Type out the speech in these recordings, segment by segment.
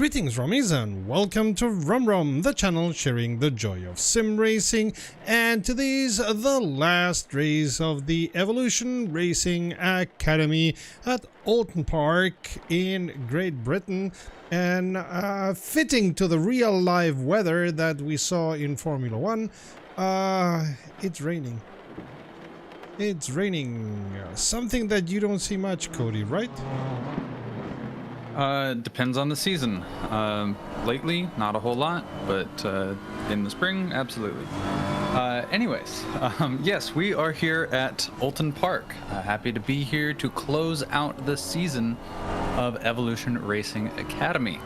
Greetings Rummies and welcome to Rum, the channel sharing the joy of sim racing, and today's the last race of the Evolution Racing Academy at Oulton Park in Great Britain, and fitting to the real live weather that we saw in Formula 1, it's raining. It's raining, something that you don't see much, Cody, right? Depends on the season. Lately, not a whole lot, but in the spring, absolutely. Anyways, yes, we are here at Oulton Park. Happy to be here to close out the season of Evolution Racing Academy.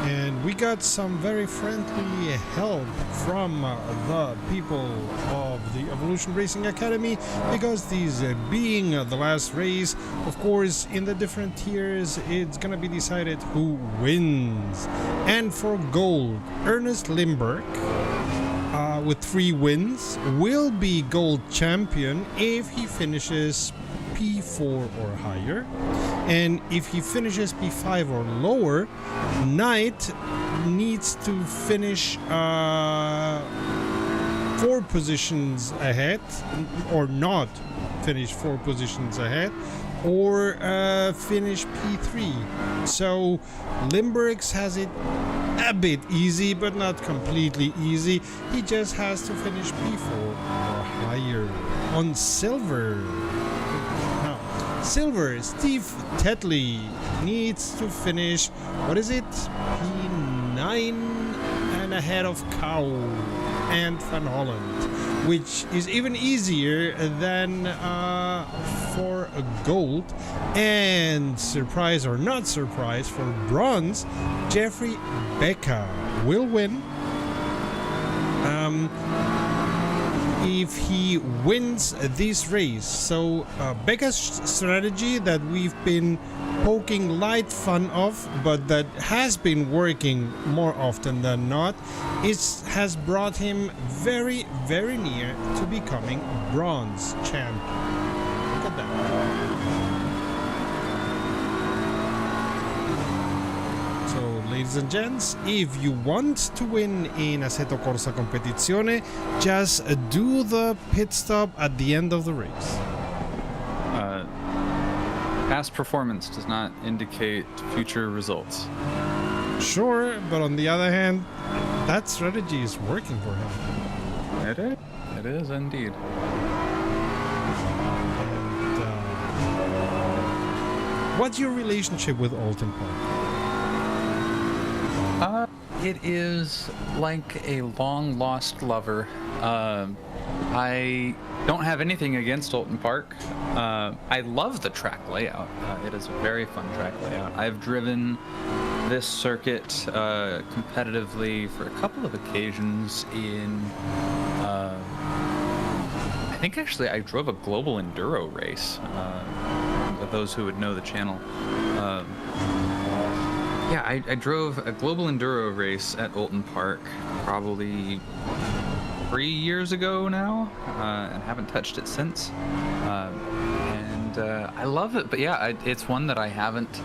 And we got some very friendly help from the people of the Evolution Racing Academy, because these being the last race, of course, in the different tiers, it's gonna be decided who wins. And for gold, Ernest Limburg, with 3 wins, will be gold champion if he finishes P4 or higher, and if he finishes P5 or lower, Knight needs to finish 4 positions ahead, or not finish 4 positions ahead, or finish P3. So Limburgs has it a bit easy, but not completely easy. He just has to finish P4 or higher. On silver, Steve Tetley needs to finish, what is it, P9 and ahead of Cow and Van Holland, which is even easier than for a gold. And surprise or not surprise, for bronze, Jeffrey Becca will win if he wins this race. So Becca's strategy that we've been poking light fun of, but that has been working more often than not, has brought him very, very near to becoming bronze champion. Look at that. Ladies and gents, if you want to win in Assetto Corsa Competizione, just do the pit stop at the end of the race. Past performance does not indicate future results. Sure, but on the other hand, that strategy is working for him. It is. It is indeed. And, what's your relationship with Oulton Park? It is like a long-lost lover. I don't have anything against Oulton Park. I love the track layout. It is a very fun track layout. I've driven this circuit competitively for a couple of occasions in... I think actually I drove a global enduro race, with those who would know the channel. Yeah, I drove a global enduro race at Oulton Park probably 3 years ago now, and haven't touched it since. And I love it, but yeah, it's one that I haven't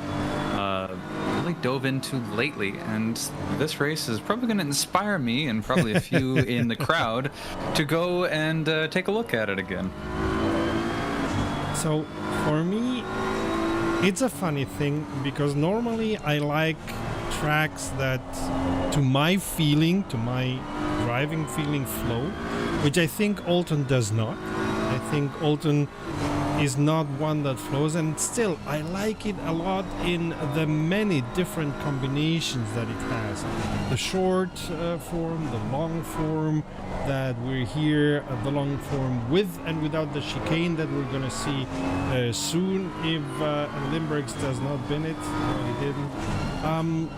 really dove into lately. And this race is probably going to inspire me, and probably a few in the crowd, to go and take a look at it again. So for me, it's a funny thing, because normally I like tracks that, to my feeling, to my driving feeling, flow, which I think Oulton does not. I think Oulton is not one that flows, and still I like it a lot in the many different combinations that it has. The short form, the long form that we're here, the long form with and without the chicane that we're gonna see soon if Limburgs does not win it. No, he didn't.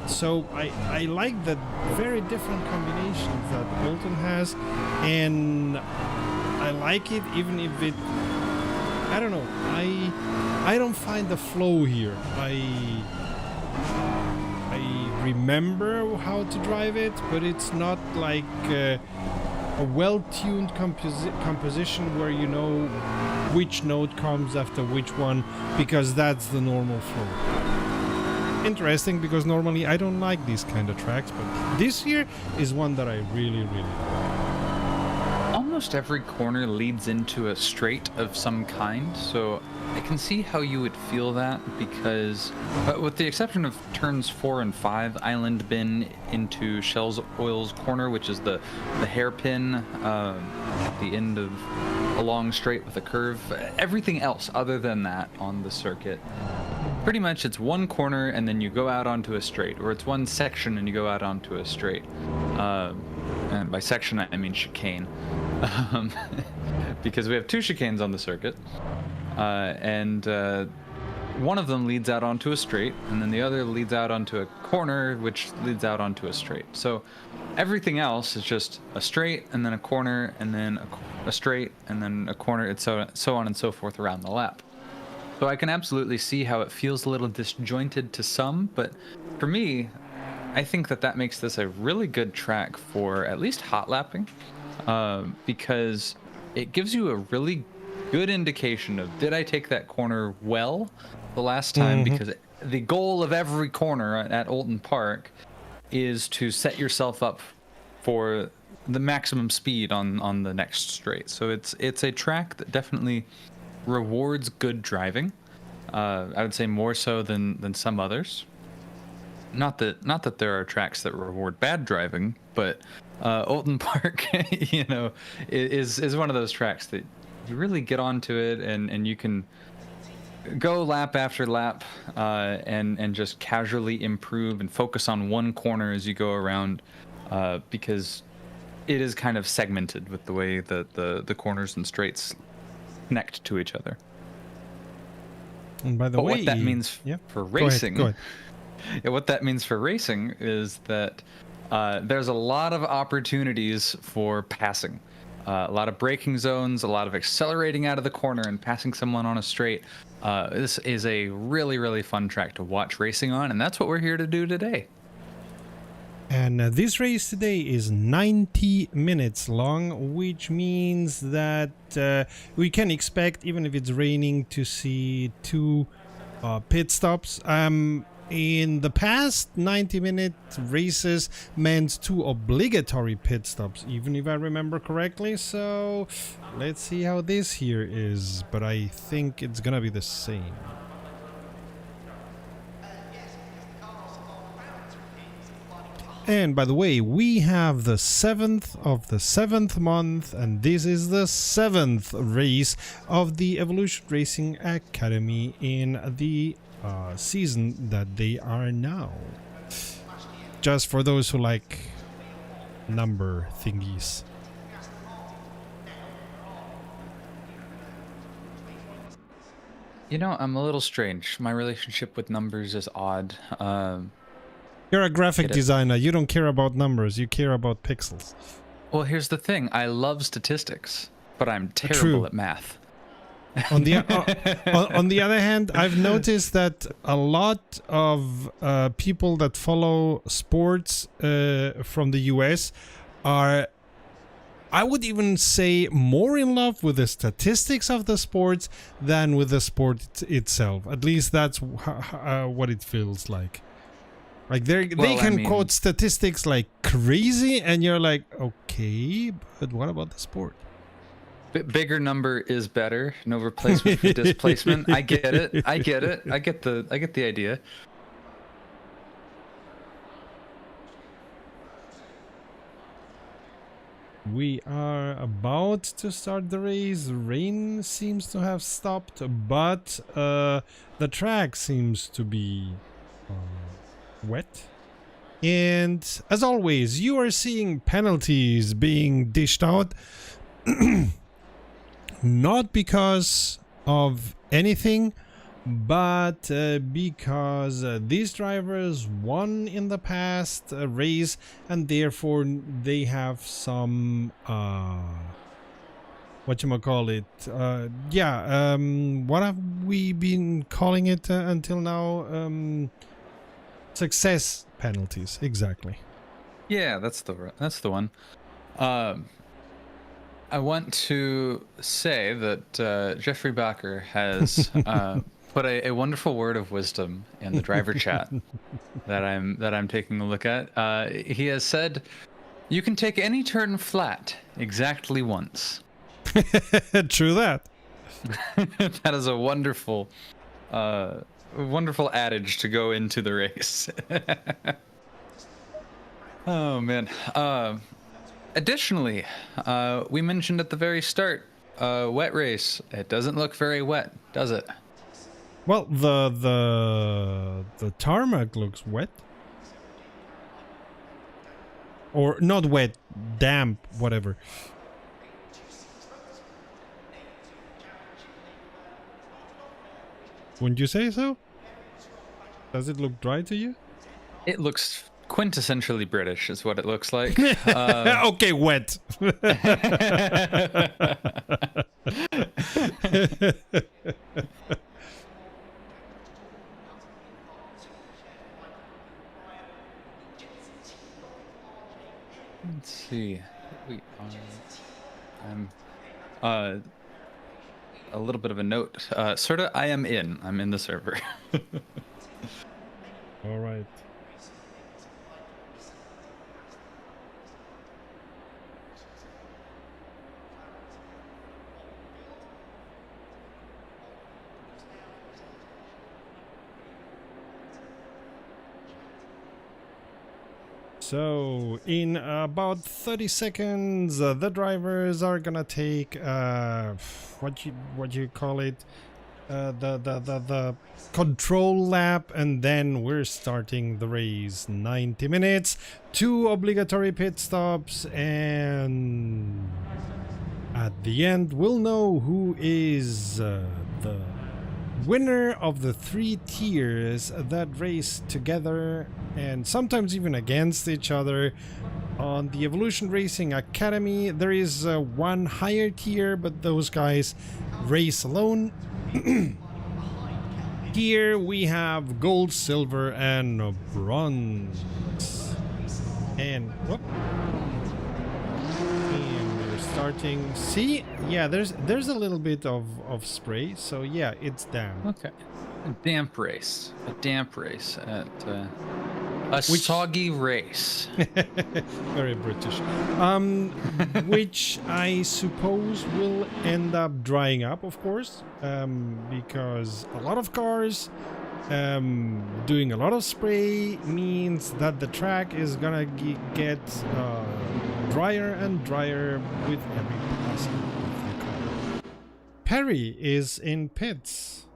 So I like the very different combinations that Oulton has, and I like it even if it, I don't know, I don't find the flow here. I remember how to drive it, but it's not like a well-tuned composition where you know which note comes after which one, because that's the normal flow. interesting because normally I don't like these kind of tracks, but this here is one that I really, really like. Almost every corner leads into a straight of some kind, so I can see how you would feel that because, with the exception of turns 4 and 5, Island Bin into Shell's Oil's corner, which is the hairpin at the end of a long straight with a curve, everything else other than that on the circuit, pretty much it's one corner and then you go out onto a straight, or it's one section and you go out onto a straight. And by section I mean chicane, because we have 2 chicanes on the circuit, and one of them leads out onto a straight, and then the other leads out onto a corner, which leads out onto a straight. So everything else is just a straight, and then a corner, and then a straight, and then a corner, and so on and so forth around the lap. So I can absolutely see how it feels a little disjointed to some, but for me, I think that makes this a really good track for at least hot lapping, because it gives you a really good indication of, did I take that corner well the last time? Because the goal of every corner at Oulton Park is to set yourself up for the maximum speed on the next straight. So it's a track that definitely rewards good driving. I would say more so than some others. Not that there are tracks that reward bad driving, but Oulton Park, is one of those tracks that you really get onto it and you can go lap after lap and just casually improve and focus on one corner as you go around, because it is kind of segmented with the way that the corners and straights connect to each other. And by the way, what that means for racing, go ahead. What that means for racing is that there's a lot of opportunities for passing. A lot of braking zones, a lot of accelerating out of the corner and passing someone on a straight. This is a really, really fun track to watch racing on, and that's what we're here to do today. And this race today is 90 minutes long, which means that we can expect, even if it's raining, to see 2 pit stops. In the past, 90-minute races meant 2 obligatory pit stops, even if I remember correctly. So let's see how this here is, but I think it's gonna be the same. And by the way, we have the 7th of the 7th month, and this is the 7th race of the Evolution Racing Academy in the season that they are now. Just for those who like number thingies. I'm a little strange. My relationship with numbers is odd. You're a graphic designer. You don't care about numbers. You care about pixels. Well, here's the thing. I love statistics, but I'm terrible at math. On the on the other hand, I've noticed that a lot of people that follow sports from the US are, I would even say, more in love with the statistics of the sports than with the sport itself. At least that's what it feels like. Like they can quote statistics like crazy, and you're like, okay, but what about the sport? Bigger number is better. No replacement for displacement. I get it. I get the idea. We are about to start the race. Rain seems to have stopped, but the track seems to be wet. And as always, you are seeing penalties being dished out. Not because of anything, but because these drivers won in the past race, and therefore they have some whatchamacallit, what have we been calling it until now? Success penalties, exactly. Yeah, that's the one. I want to say that Jeffrey Bacher has put a wonderful word of wisdom in the driver chat that I'm taking a look at. He has said, "You can take any turn flat exactly once." True that. That is a wonderful, wonderful adage to go into the race. Oh man. Additionally, we mentioned at the very start, wet race. It doesn't look very wet, does it? Well, the tarmac looks wet. Or not wet, damp, whatever. Wouldn't you say so? Does it look dry to you? It looks quintessentially British, is what it looks like. Okay, wet. Let's see. We a little bit of a note. Sorta, I am in. I'm in the server. All right. So, in about 30 seconds, the drivers are gonna take what you call it, the control lap, and then we're starting the race. 90 minutes, 2 obligatory pit stops, and at the end, we'll know who is the winner of the 3 tiers that race together and sometimes even against each other. On the Evolution Racing Academy, there is one higher tier, but those guys race alone. Here we have gold, silver, and bronze. And whoop. And we're starting. See, yeah, there's a little bit of spray, so yeah, it's down. Okay. A damp race. A damp race at a soggy race. Very British. Which I suppose will end up drying up, of course, because a lot of cars doing a lot of spray means that the track is gonna get drier and drier with every passing of the car. Perry is in pits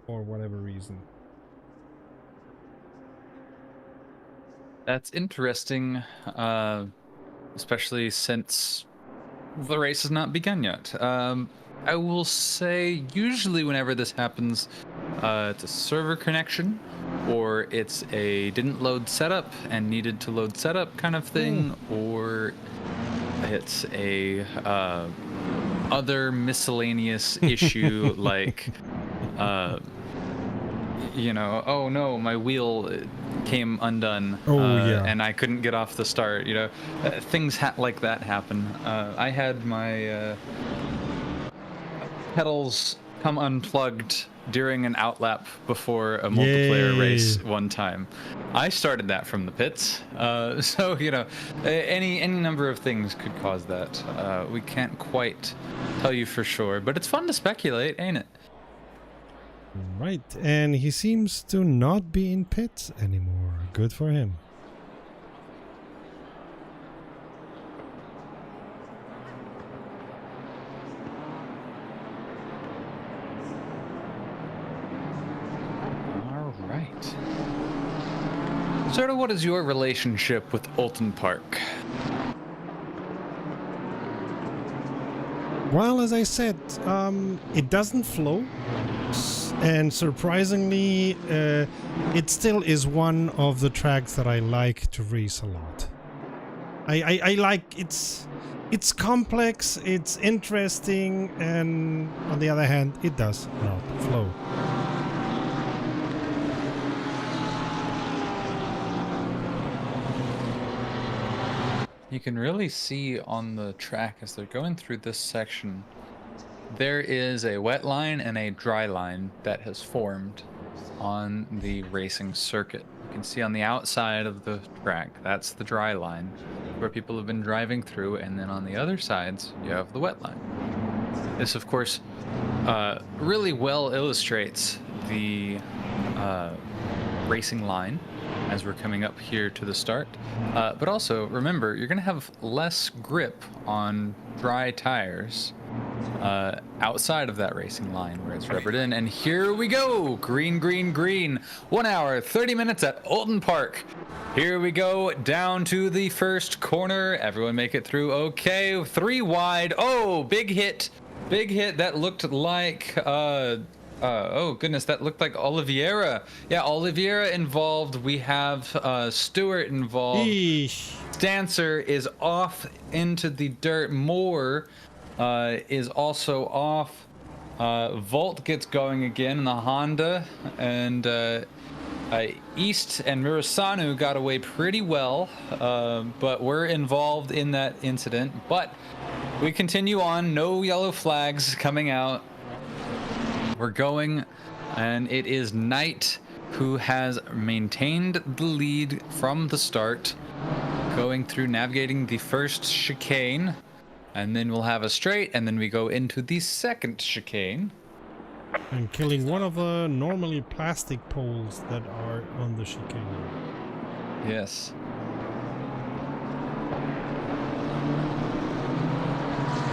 for whatever reason. That's interesting, especially since the race has not begun yet. I will say, usually whenever this happens, it's a server connection, or it's a didn't load setup and needed to load setup kind of thing, or it's a other miscellaneous issue like, you know, oh no, my wheel came undone, and I couldn't get off the start. You know, things like that happen. I had my pedals come unplugged during an outlap before a multiplayer race one time. I started that from the pits, so you know, any number of things could cause that. We can't quite tell you for sure, but it's fun to speculate, ain't it? Right, and he seems to not be in pits anymore. Good for him. All right. Sort of, what is your relationship with Oulton Park? Well, as I said, it doesn't flow. And surprisingly, it still is one of the tracks that I like to race a lot. I like it's complex, it's interesting, and on the other hand, it does not flow. You can really see on the track as they're going through this section there is a wet line and a dry line that has formed on the racing circuit. You can see on the outside of the track, that's the dry line where people have been driving through, and then on the other sides, you have the wet line. This, of course, really well illustrates the racing line as we're coming up here to the start. But also, remember, you're going to have less grip on dry tires outside of that racing line where it's rubbered in. And here we go. Green, green, green. 1 hour, 30 minutes at Oulton Park. Here we go down to the first corner. Everyone make it through. Okay, 3 wide. Oh, big hit. Big hit. That looked like... oh goodness, that looked like Oliveira. Yeah, Oliveira involved. We have Stewart involved. Eesh. Stancer is off into the dirt. Moore is also off. Volt gets going again in the Honda, and East and Murasanu got away pretty well, but we're involved in that incident. But we continue on. No yellow flags coming out. We're going, and it is Knight who has maintained the lead from the start, going through navigating the first chicane, and then we'll have a straight, and then we go into the second chicane. And killing one of the normally plastic poles that are on the chicane. Yes.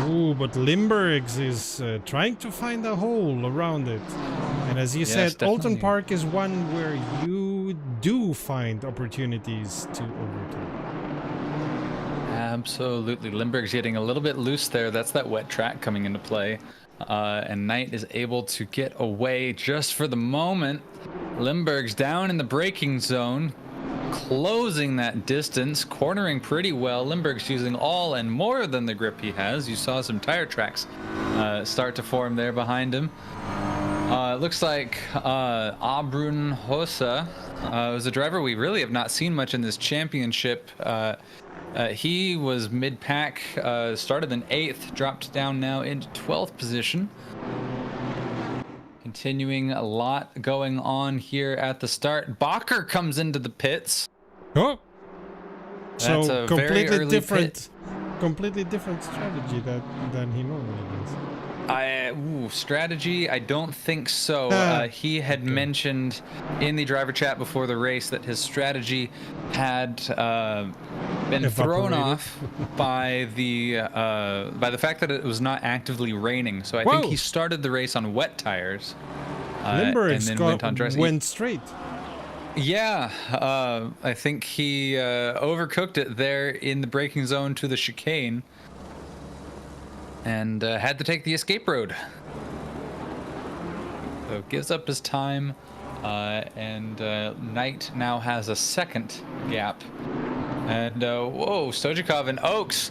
Ooh, but Limburgs is trying to find a hole around it. And as you said, definitely. Oulton Park is one where you do find opportunities to overtake. Absolutely. Limburg's getting a little bit loose there. That's that wet track coming into play. And Knight is able to get away just for the moment. Limburg's down in the braking zone, closing that distance, cornering pretty well. Limburg's using all and more than the grip he has. You saw some tire tracks start to form there behind him. It looks like Abrun Hossa was a driver we really have not seen much in this championship. He was mid-pack, started in 8th, dropped down now into 12th position. Continuing, a lot going on here at the start. Bacher comes into the pits. Oh, That's so a very early completely different strategy than he normally does. Strategy, I don't think so. He had mentioned in the driver chat before the race that his strategy had been thrown off by the fact that it was not actively raining. So I think he started the race on wet tires. And then went straight. Yeah, I think he overcooked it there in the braking zone to the chicane, and had to take the escape road. So gives up his time, and Knight now has a second gap. And whoa, Stojakov and Oaks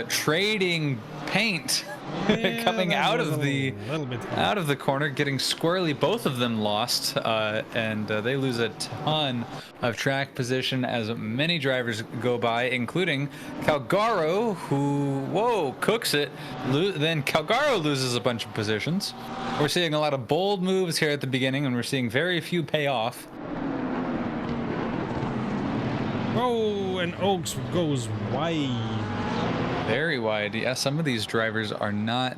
trading paint. Coming out of the corner, getting squarely. Both of them lost, and they lose a ton of track position as many drivers go by, including Calgaro, who cooks it. Then Calgaro loses a bunch of positions. We're seeing a lot of bold moves here at the beginning, and we're seeing very few pay off. Oh, and Oaks goes wide. Very wide. Yeah, some of these drivers are not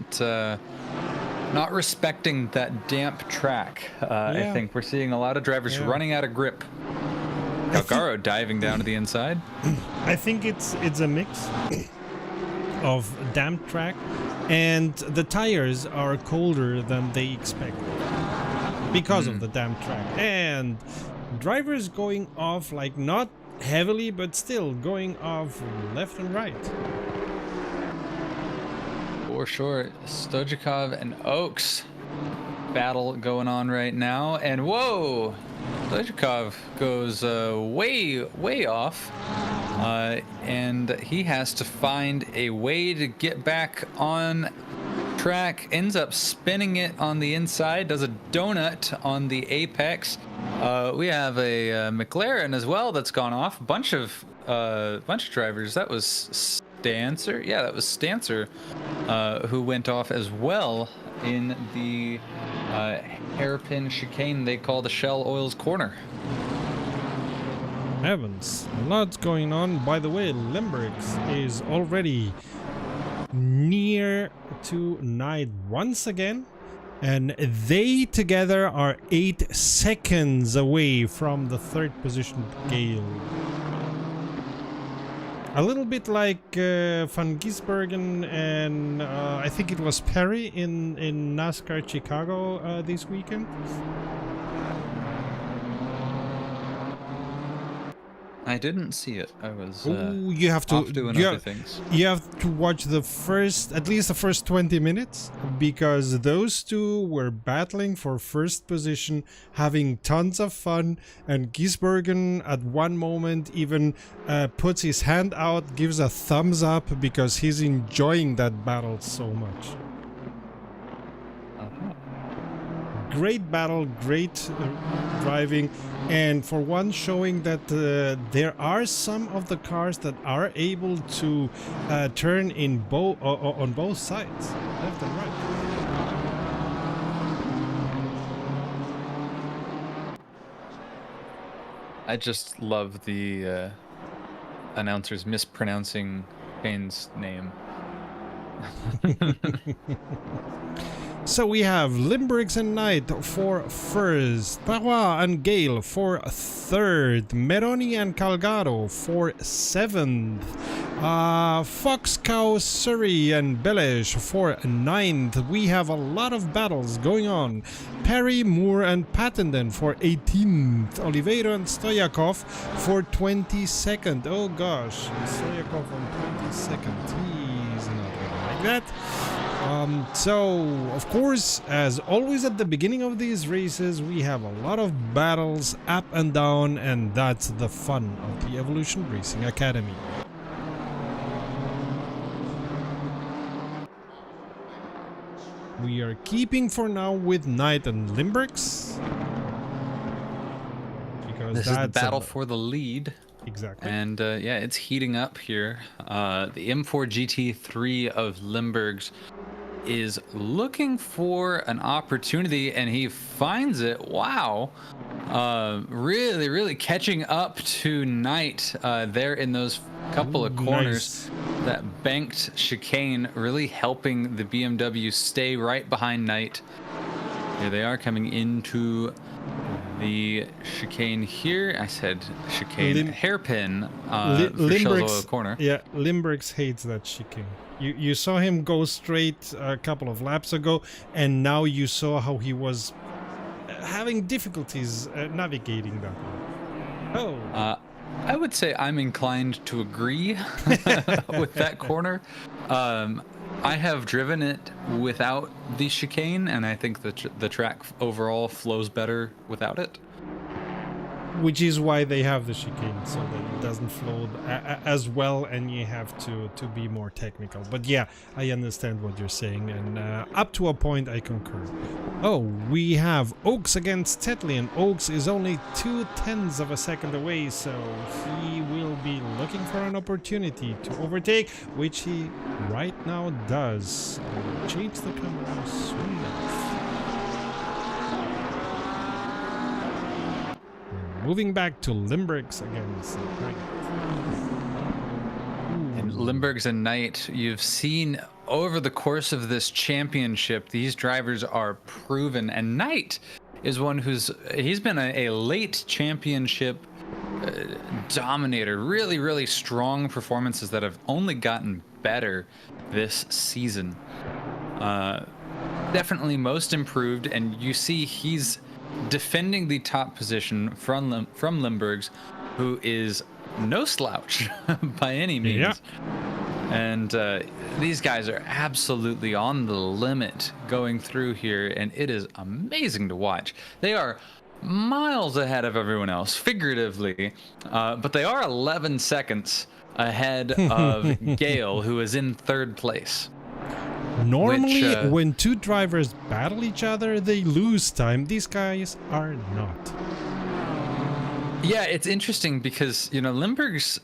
respecting that damp track. I think we're seeing a lot of drivers running out of grip. Calgaro diving down to the inside. I think it's a mix of damp track, and the tires are colder than they expect because of the damp track, and drivers going off, like, not heavily but still going off left and right. For sure. Stojakov and Oaks battle going on right now, and whoa, Stojakov goes way off, and he has to find a way to get back on track. Ends up spinning it on the inside, does a donut on the apex. We have a McLaren as well that's gone off. Bunch of drivers. That was Stancer. Yeah, that was Stancer, who went off as well. in the hairpin chicane they call the Shell Oils Corner. Heavens, lots going on. By the way, Limburgs is already near to Knight once again, and they together are 8 seconds away from the third position Gale. A little bit like Van Gisbergen and I think it was Perry in NASCAR Chicago this weekend. I didn't see it. I was you have to off doing other things. You have to watch at least the first 20 minutes, because those two were battling for first position, having tons of fun, and Gisbergen at one moment even puts his hand out, gives a thumbs up because he's enjoying that battle so much. Great battle, great driving, and for one showing that there are some of the cars that are able to turn in on both sides, left and right. I just love the announcers mispronouncing Kane's name. So we have Limburgs and Knight for first, Parois and Gale for third, Meroni and Calgado for seventh, Fox Cow, Surrey and Bellish for ninth. We have a lot of battles going on. Perry, Moore and Pattenden for 18th, Oliveira and Stojakov for 22nd. Oh gosh, Stojakov on 22nd. He's not gonna like that. So, of course, as always at the beginning of these races, we have a lot of battles up and down, and that's the fun of the Evolution Racing Academy. We are keeping for now with Knight and Limburgs, because this is the battle for the lead. Exactly. And yeah, it's heating up here. The M4 GT3 of Limburgs is looking for an opportunity, and he finds it. Wow. Really catching up to Knight there in those couple of corners. Nice. That banked chicane really helping the BMW stay right behind Knight. Here they are coming into the chicane here. I said chicane, hairpin for Shell's Oil Corner. Yeah, Limburgs hates that chicane. You saw him go straight a couple of laps ago, and now you saw how he was having difficulties navigating that one. Oh. I would say I'm inclined to agree with that corner. I have driven it without the chicane, and I think the track overall flows better without it. Which is why they have the chicane, so that it doesn't flow as well, and you have to be more technical. But yeah, I understand what you're saying, and up to a point I concur. Oh, we have Oaks against Tetley, and Oaks is only 0.2 of a second away, so he will be looking for an opportunity to overtake, which he right now does. Change the camera soon enough. Moving back to Limburgs against Knight. And Limburgs and Knight, you've seen over the course of this championship, these drivers are proven. And Knight is one he's been a late championship dominator. Really strong performances that have only gotten better this season. Definitely most improved, and you see he's defending the top position from Limburgs, who is no slouch by any means. Yeah. And these guys are absolutely on the limit going through here, and it is amazing to watch. They are miles ahead of everyone else, figuratively, but they are 11 seconds ahead of Gale, who is in third place. Normally, when two drivers battle each other, they lose time. These guys are not. Yeah, it's interesting because, Limburgs,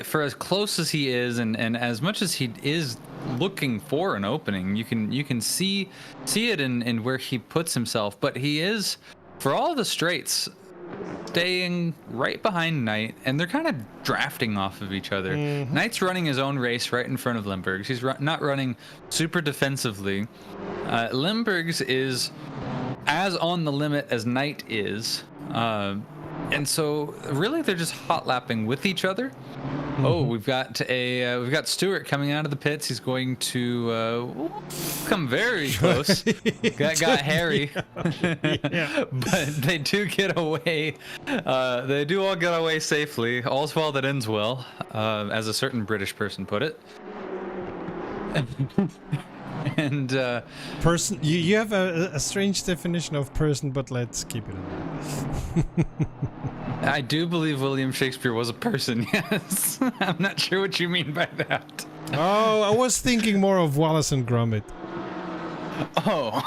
for as close as he is and as much as he is looking for an opening. You can see it in where he puts himself, but he is, for all the straights, staying right behind Knight, and they're kind of drafting off of each other. Knight's running his own race right in front of Limburgs. He's not running super defensively. Limburgs is as on the limit as Knight is, and so really they're just hot lapping with each other. Oh, we've got Stuart coming out of the pits. He's going to come very close. got hairy, but they do get away. They do all get away safely. All's well that ends well, as a certain British person put it. And person, you have a strange definition of person, but let's keep it in there. I do believe William Shakespeare was a person, yes. I'm not sure what you mean by that. Oh, I was thinking more of Wallace and Gromit. Oh.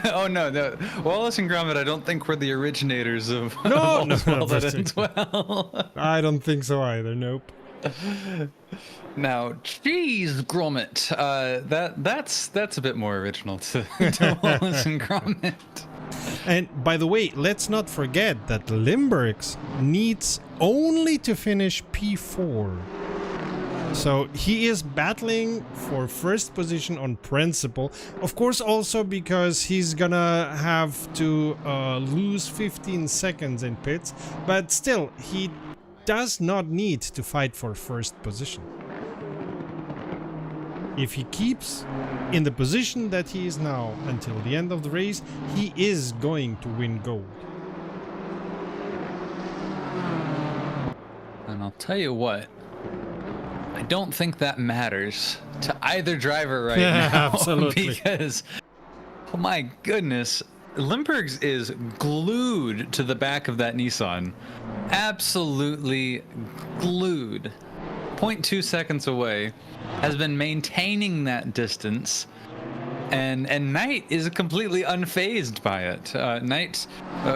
Oh no, Wallace and Gromit I don't think were the originators of All's Well That Ends Well. I don't think so either, nope. Now, geez, Gromit, that's a bit more original to Wallace and Gromit. And by the way, let's not forget that Limburgs needs only to finish P4. So he is battling for first position on principle. Of course, also because he's gonna have to lose 15 seconds in pits, but still, he does not need to fight for first position. If he keeps in the position that he is now until the end of the race, he is going to win gold. And I'll tell you what, I don't think that matters to either driver right now. Absolutely. Because, oh my goodness, Limburgs is glued to the back of that Nissan. Absolutely glued. 0.2 seconds away, has been maintaining that distance, and Knight is completely unfazed by it. Knight,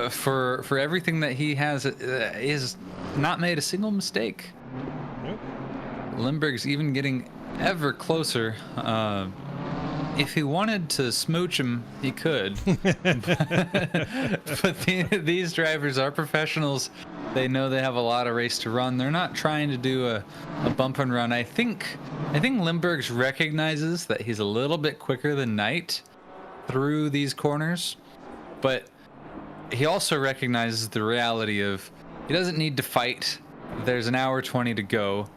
for everything that he has, is not made a single mistake. Nope. Limburg's even getting ever closer. If he wanted to smooch him, he could. But these drivers are professionals. They know they have a lot of race to run. They're not trying to do a bump and run. I think Limburgs recognizes that he's a little bit quicker than Knight through these corners, but he also recognizes the reality of he doesn't need to fight. There's an hour 20 to go.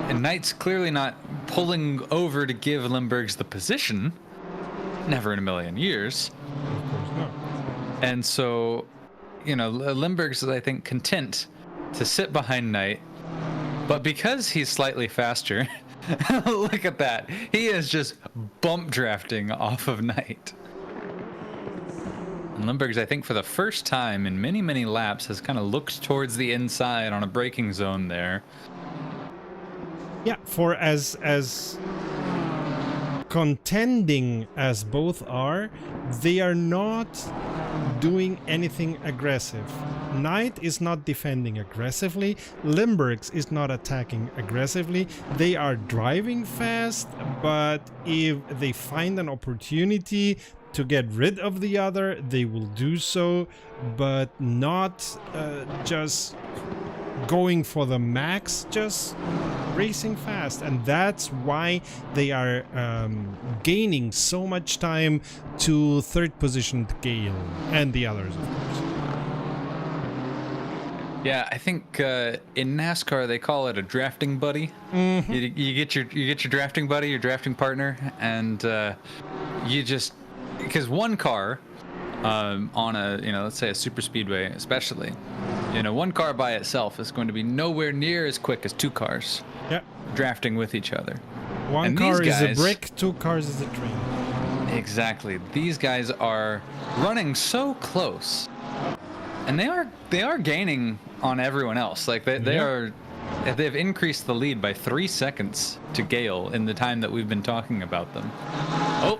And Knight's clearly not pulling over to give Limburgs the position. Never in a million years. Of course not. And so, you know, Limburgs is, I think, content to sit behind Knight. But because he's slightly faster, look at that. He is just bump drafting off of Knight. And Limburgs, I think, for the first time in many, many laps, has kind of looked towards the inside on a braking zone there. Yeah, for as contending as both are, they are not doing anything aggressive. Knight is not defending aggressively. Limburgs is not attacking aggressively. They are driving fast, but if they find an opportunity to get rid of the other, they will do so, but not just going for the max, just racing fast. And that's why they are gaining so much time to third positioned Gale and the others, of course. Yeah, I think in NASCAR they call it a drafting buddy. Mm-hmm. You get your drafting buddy, your drafting partner, and you just, because one car on a, you know, let's say a super speedway especially, you know, one car by itself is going to be nowhere near as quick as two cars drafting with each other. One car is a brick, two cars is a train. Exactly. These guys are running so close, and they are gaining on everyone else. Like they've increased the lead by 3 seconds to Gale in the time that we've been talking about them. Oh,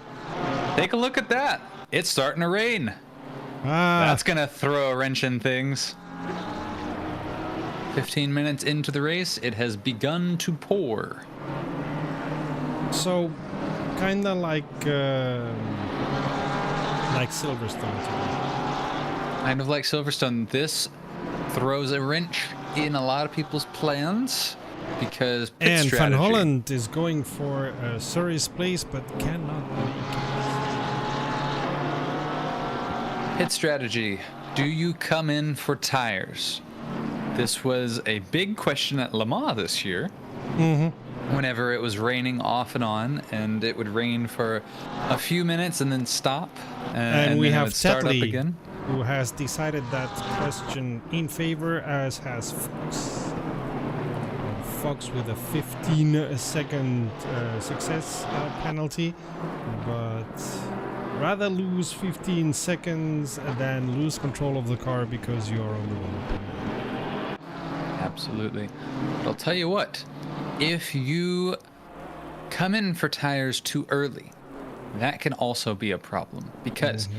take a look at that. It's starting to rain. That's gonna throw a wrench in things. 15 minutes into the race, it has begun to pour. So, kind of like Silverstone to me. Kind of like Silverstone, this throws a wrench in a lot of people's plans because pit And Van strategy. Holland is going for Surrey's place, but cannot make it. Pit strategy. Do you come in for tires? This was a big question at Le Mans this year. Whenever it was raining off and on, and it would rain for a few minutes and then stop, And we then it have would start up Tetley, again. who has decided that question in favor, as has Fox. Fox with a 15-second success penalty, but rather lose 15 seconds than lose control of the car because you're on the wall. Absolutely. But I'll tell you what, if you come in for tires too early, that can also be a problem, because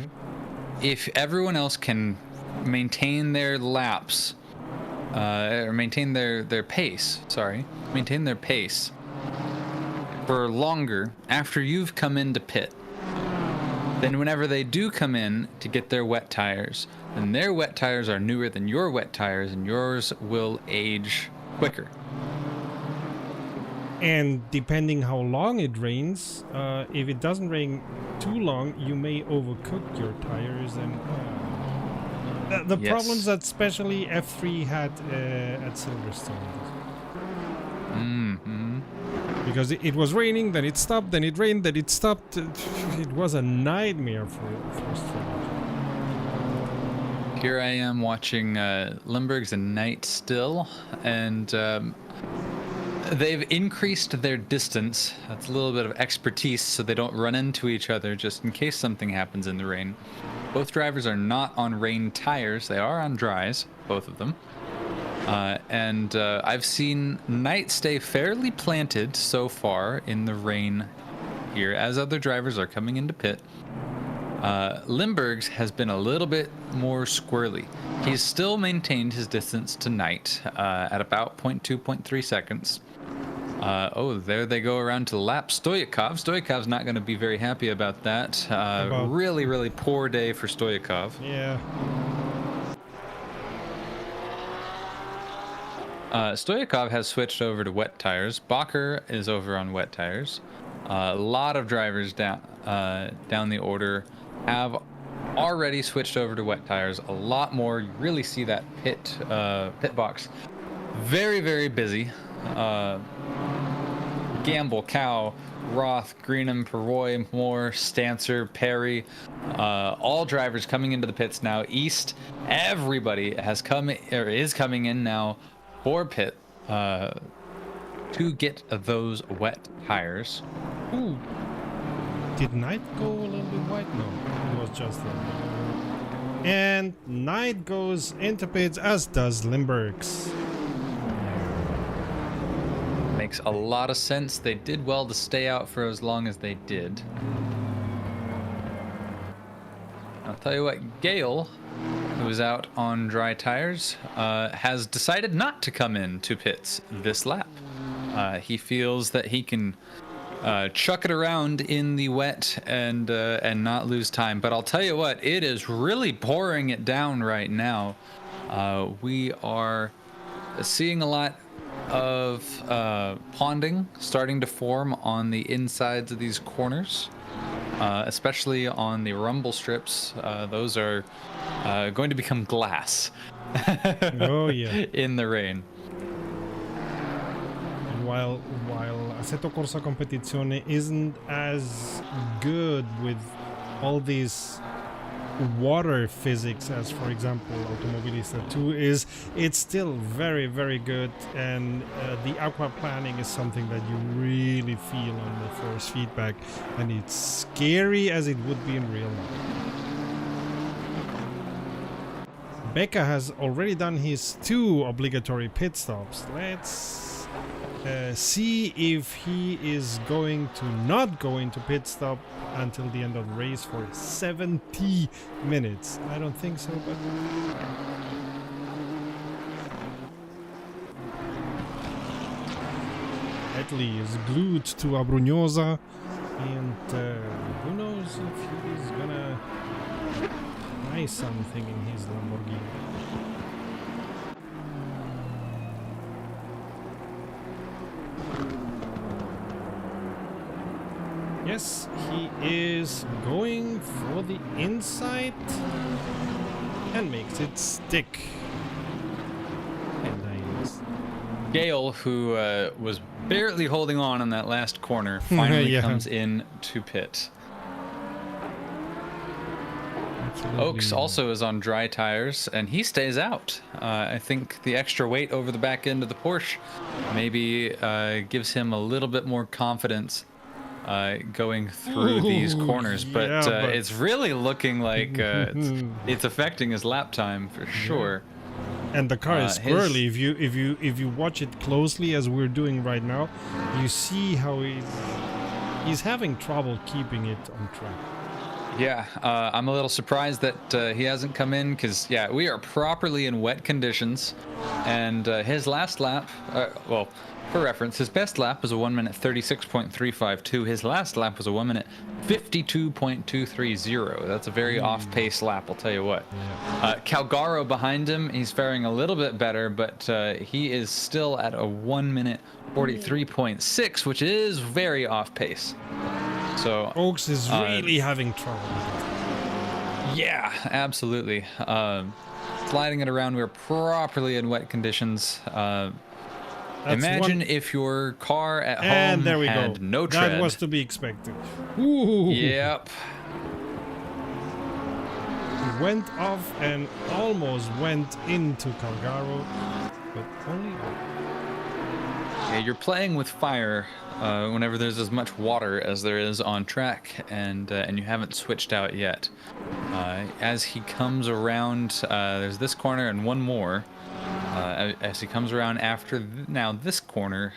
if everyone else can maintain their laps, or maintain their pace for longer after you've come into pit, then whenever they do come in to get their wet tires, then their wet tires are newer than your wet tires, and yours will age quicker. And depending how long it rains, if it doesn't rain too long, you may overcook your tires. And the Yes. problems that especially F3 had at Silverstone. Because it was raining, then it stopped, then it rained, then it stopped. It was a nightmare for strategy. Here I am watching Limburgs and Knight still, and they've increased their distance. That's a little bit of expertise so they don't run into each other just in case something happens in the rain. Both drivers are not on rain tires. They are on dries, both of them. And I've seen Knight stay fairly planted so far in the rain here as other drivers are coming into pit. Limburgs has been a little bit more squirrely. He's still maintained his distance to Knight at about 0.2, 0.3 seconds. Oh, there they go around to the lap. Stoichkov. Stoichkov's not going to be very happy about that. Really, really poor day for Stoichkov. Yeah. Stoichkov has switched over to wet tires. Bacher is over on wet tires. A lot of drivers down the order have already switched over to wet tires. A lot more. You really see that pit box very, very busy. Gamble, Cow, Roth, Greenham, Perroy, Moore, Stancer, Perry, all drivers coming into the pits now. East, everybody has come or is coming in now for pit to get those wet tires. Ooh. Did Knight go a little bit wide? No, it was just that. And Knight goes into pits, as does Limburgs. Makes a lot of sense. They did well to stay out for as long as they did. I'll tell you what, Gale, who is out on dry tires, has decided not to come in to pits this lap. He feels that he can chuck it around in the wet and not lose time. But I'll tell you what, it is really pouring it down right now. We are seeing a lot of ponding starting to form on the insides of these corners, especially on the rumble strips. Those are going to become glass. Oh yeah. In the rain. And while Assetto Corsa Competizione isn't as good with all these water physics as, for example, Automobilista 2 is, it's still very, very good, and the aquaplaning is something that you really feel on the force feedback, and it's scary as it would be in real life. Becca has already done his 2 obligatory pit stops. Let's see if he is going to not go into pit stop until the end of the race for 70 minutes. I don't think so, but tightly is glued to Abrunhosa, and who knows if he is gonna try something in his Lamborghini. Yes, he is going for the inside and makes it stick. And nice. Gale, who was barely holding on in that last corner, finally Yeah. comes in to pit. Absolutely. Oaks also is on dry tires, and he stays out. I think the extra weight over the back end of the Porsche maybe gives him a little bit more confidence going through these corners. But, yeah, but it's really looking like it's affecting his lap time for sure. And the car is squirrely. If you watch it closely, as we're doing right now, you see how he's having trouble keeping it on track. Yeah, I'm a little surprised that he hasn't come in because, yeah, we are properly in wet conditions. And his last lap, well, for reference, his best lap was a 1 minute 36.352. His last lap was a 1 minute 52.230. That's a very off-pace lap, I'll tell you what. Yeah. Calgaro behind him, he's faring a little bit better, but he is still at a 1 minute 43.6, which is very off-pace. So Oaks is really having trouble. yeah, absolutely. Sliding it around, we're properly in wet conditions. Imagine if your car at home there we had go. no tread. That was to be expected. Ooh. Yep. Went off and almost went into Calgaro, but only. Yeah, you're playing with fire whenever there's as much water as there is on track, and you haven't switched out yet. As he comes around, there's this corner and one more. As he comes around after now this corner,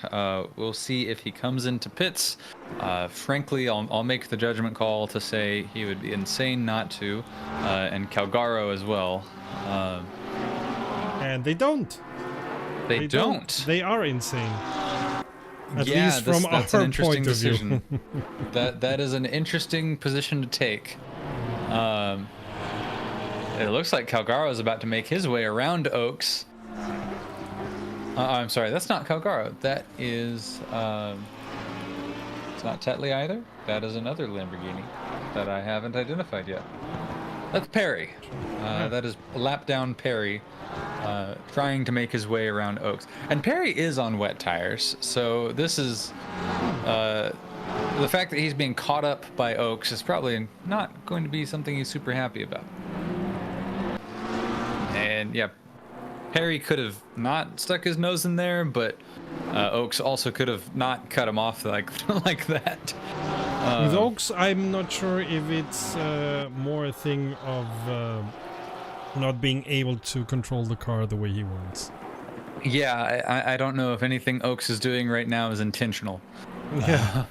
we'll see if he comes into pits. Frankly, I'll make the judgment call to say he would be insane not to, and Calgaro as well. And they don't. They don't. They are insane. At yeah, least from that's our an interesting point of view. decision. that is an interesting position to take. It looks like Calgaro is about to make his way around Oaks. I'm sorry, that's not Calgaro. That is, it's not Tetley either. That is another Lamborghini that I haven't identified yet. That's Perry. That is lap down Perry, trying to make his way around Oaks. And Perry is on wet tires, so this is, the fact that he's being caught up by Oaks is probably not going to be something he's super happy about. And yeah, Perry could have not stuck his nose in there, but Oaks also could have not cut him off like like that. With Oaks, I'm not sure if it's more a thing of not being able to control the car the way he wants. Yeah, I don't know if anything Oaks is doing right now is intentional. Yeah.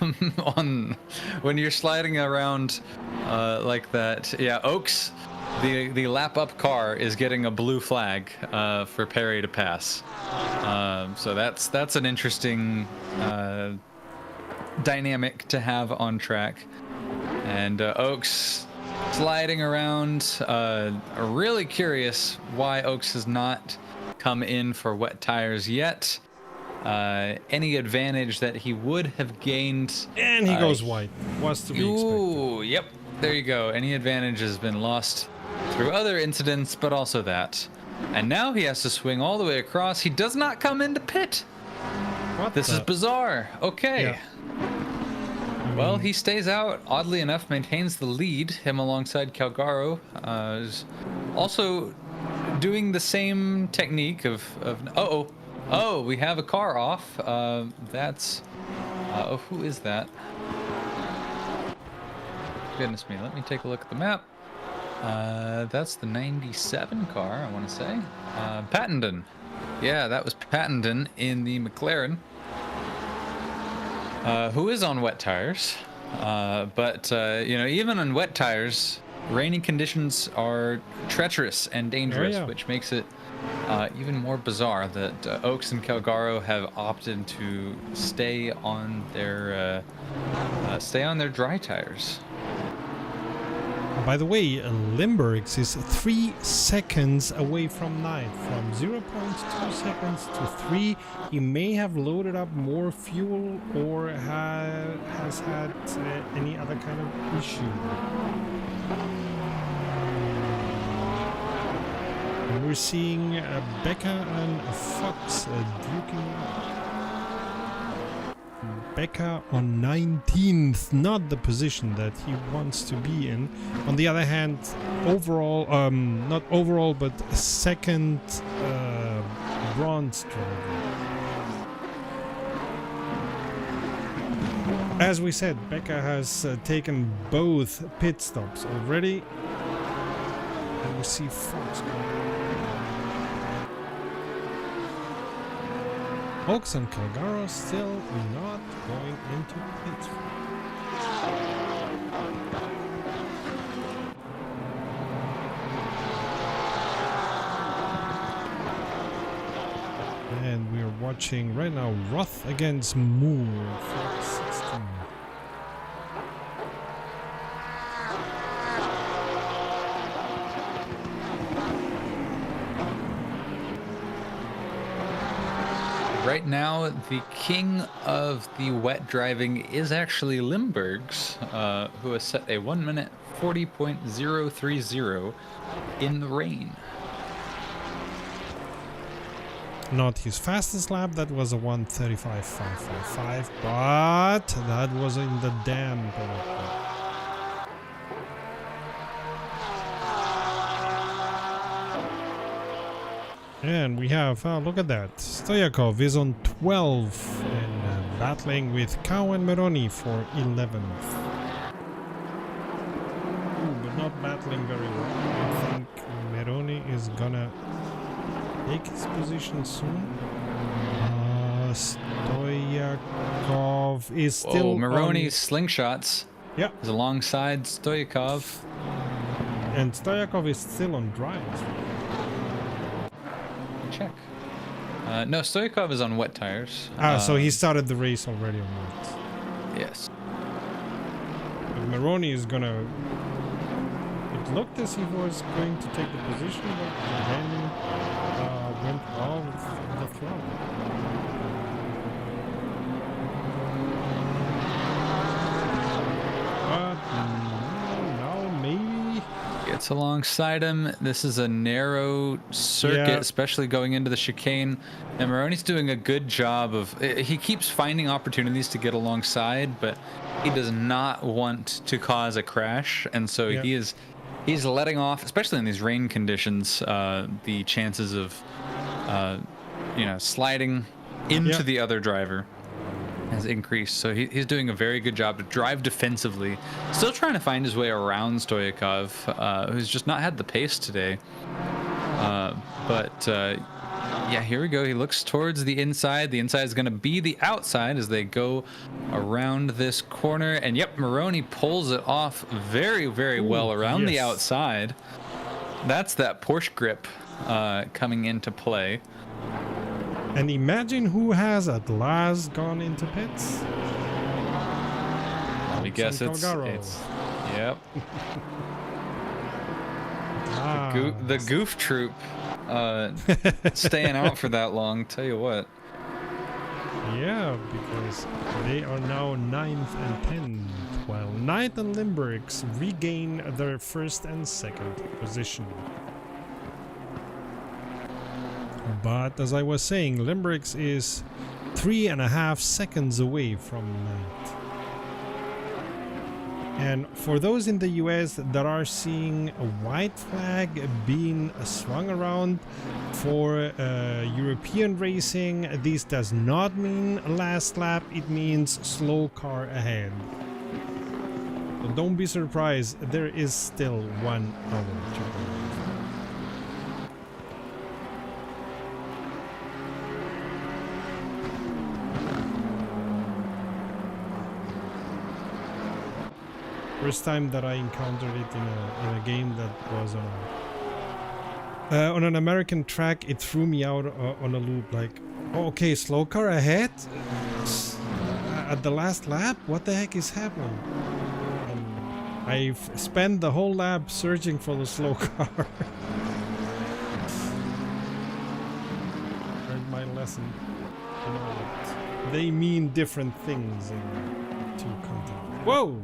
When you're sliding around like that, yeah, Oaks. The lap up car is getting a blue flag for Perry to pass. So that's an interesting dynamic to have on track. And Oaks sliding around. Really curious why Oaks has not come in for wet tires yet. Any advantage that he would have gained. And he goes white. Was to be expected. Ooh, yep. There you go. Any advantage has been lost through other incidents, but also that. And now he has to swing all the way across. He does not come into pit. This is bizarre. Okay. Yeah. Well, he stays out. Oddly enough, maintains the lead. Him alongside Calgaro is also doing the same technique of oh, we have a car off. That's who is that? Goodness me. Let me take a look at the map. That's the 97 car, I want to say. Pattenden. Yeah, that was Pattenden in the McLaren. Who is on wet tires. But even on wet tires, rainy conditions are treacherous and dangerous, which makes it even more bizarre that Oaks and Calgaro have opted to stay on their dry tires. By the way, Limburgs is 3 seconds away from ninth, from 0.2 seconds to 3. He may have loaded up more fuel or has had any other kind of issue. And we're seeing Becca and Fox duking. Becca on 19th, not the position that he wants to be in. On the other hand, overall, not overall, but second bronze driver. As we said, Becca has taken both pit stops already. And we see Fox going. Oaks and Calgaro still not going into pit. And we're watching right now Roth against Moore for 16. Right now, the king of the wet driving is actually Limburgs, who has set a 1 minute 40.030 in the rain. Not his fastest lap, that was a 1:35.555, but that was in the damp. And we have, look at that, Stoyakov is on 12 and battling with Cow and Meroni for 11th. Ooh, but not battling very well. I think Meroni is gonna take his position soon. Stoyakov is still Meroni's slingshots. Yeah. Is alongside Stoyakov. And Stoyakov is still on dries. Check. No, Stoyakov is on wet tires. So he started the race already on wet. Yes. But Meroni is gonna... It looked as if he was going to take the position, but then went off the throttle. But now maybe... Gets alongside him. This is a narrow circuit, Yeah. especially going into the chicane. And Maroni's doing a good job of... He keeps finding opportunities to get alongside, but he does not want to cause a crash. And so Yeah. he's letting off, especially in these rain conditions, the chances of, sliding into Yeah. the other driver has increased. So he's doing a very good job to drive defensively, still trying to find his way around Stoyakov, who's just not had the pace today. Yeah, here we go. He looks towards the inside. The inside is going to be the outside as they go around this corner. And yep, Maroni pulls it off very, very well around the outside. That's that Porsche grip coming into play. And imagine who has at last gone into pits. I guess it's yep. The goof troop staying out for that long, tell you what. Yeah, because they are now 9th and 10th, while Knight and Limburgs regain their first and second position. But as I was saying, Limburgs is 3.5 seconds away from Knight. And for those in the US that are seeing a white flag being swung around for European racing, this does not mean last lap, it means slow car ahead. So don't be surprised, there is still 1 hour to go. First time that I encountered it in a game that was on On an American track, it threw me out on a loop. Like, oh, okay, slow car ahead at the last lap. What the heck is happening? And I've spent the whole lap searching for the slow car. Learned my lesson. You know that they mean different things in two continents. Whoa!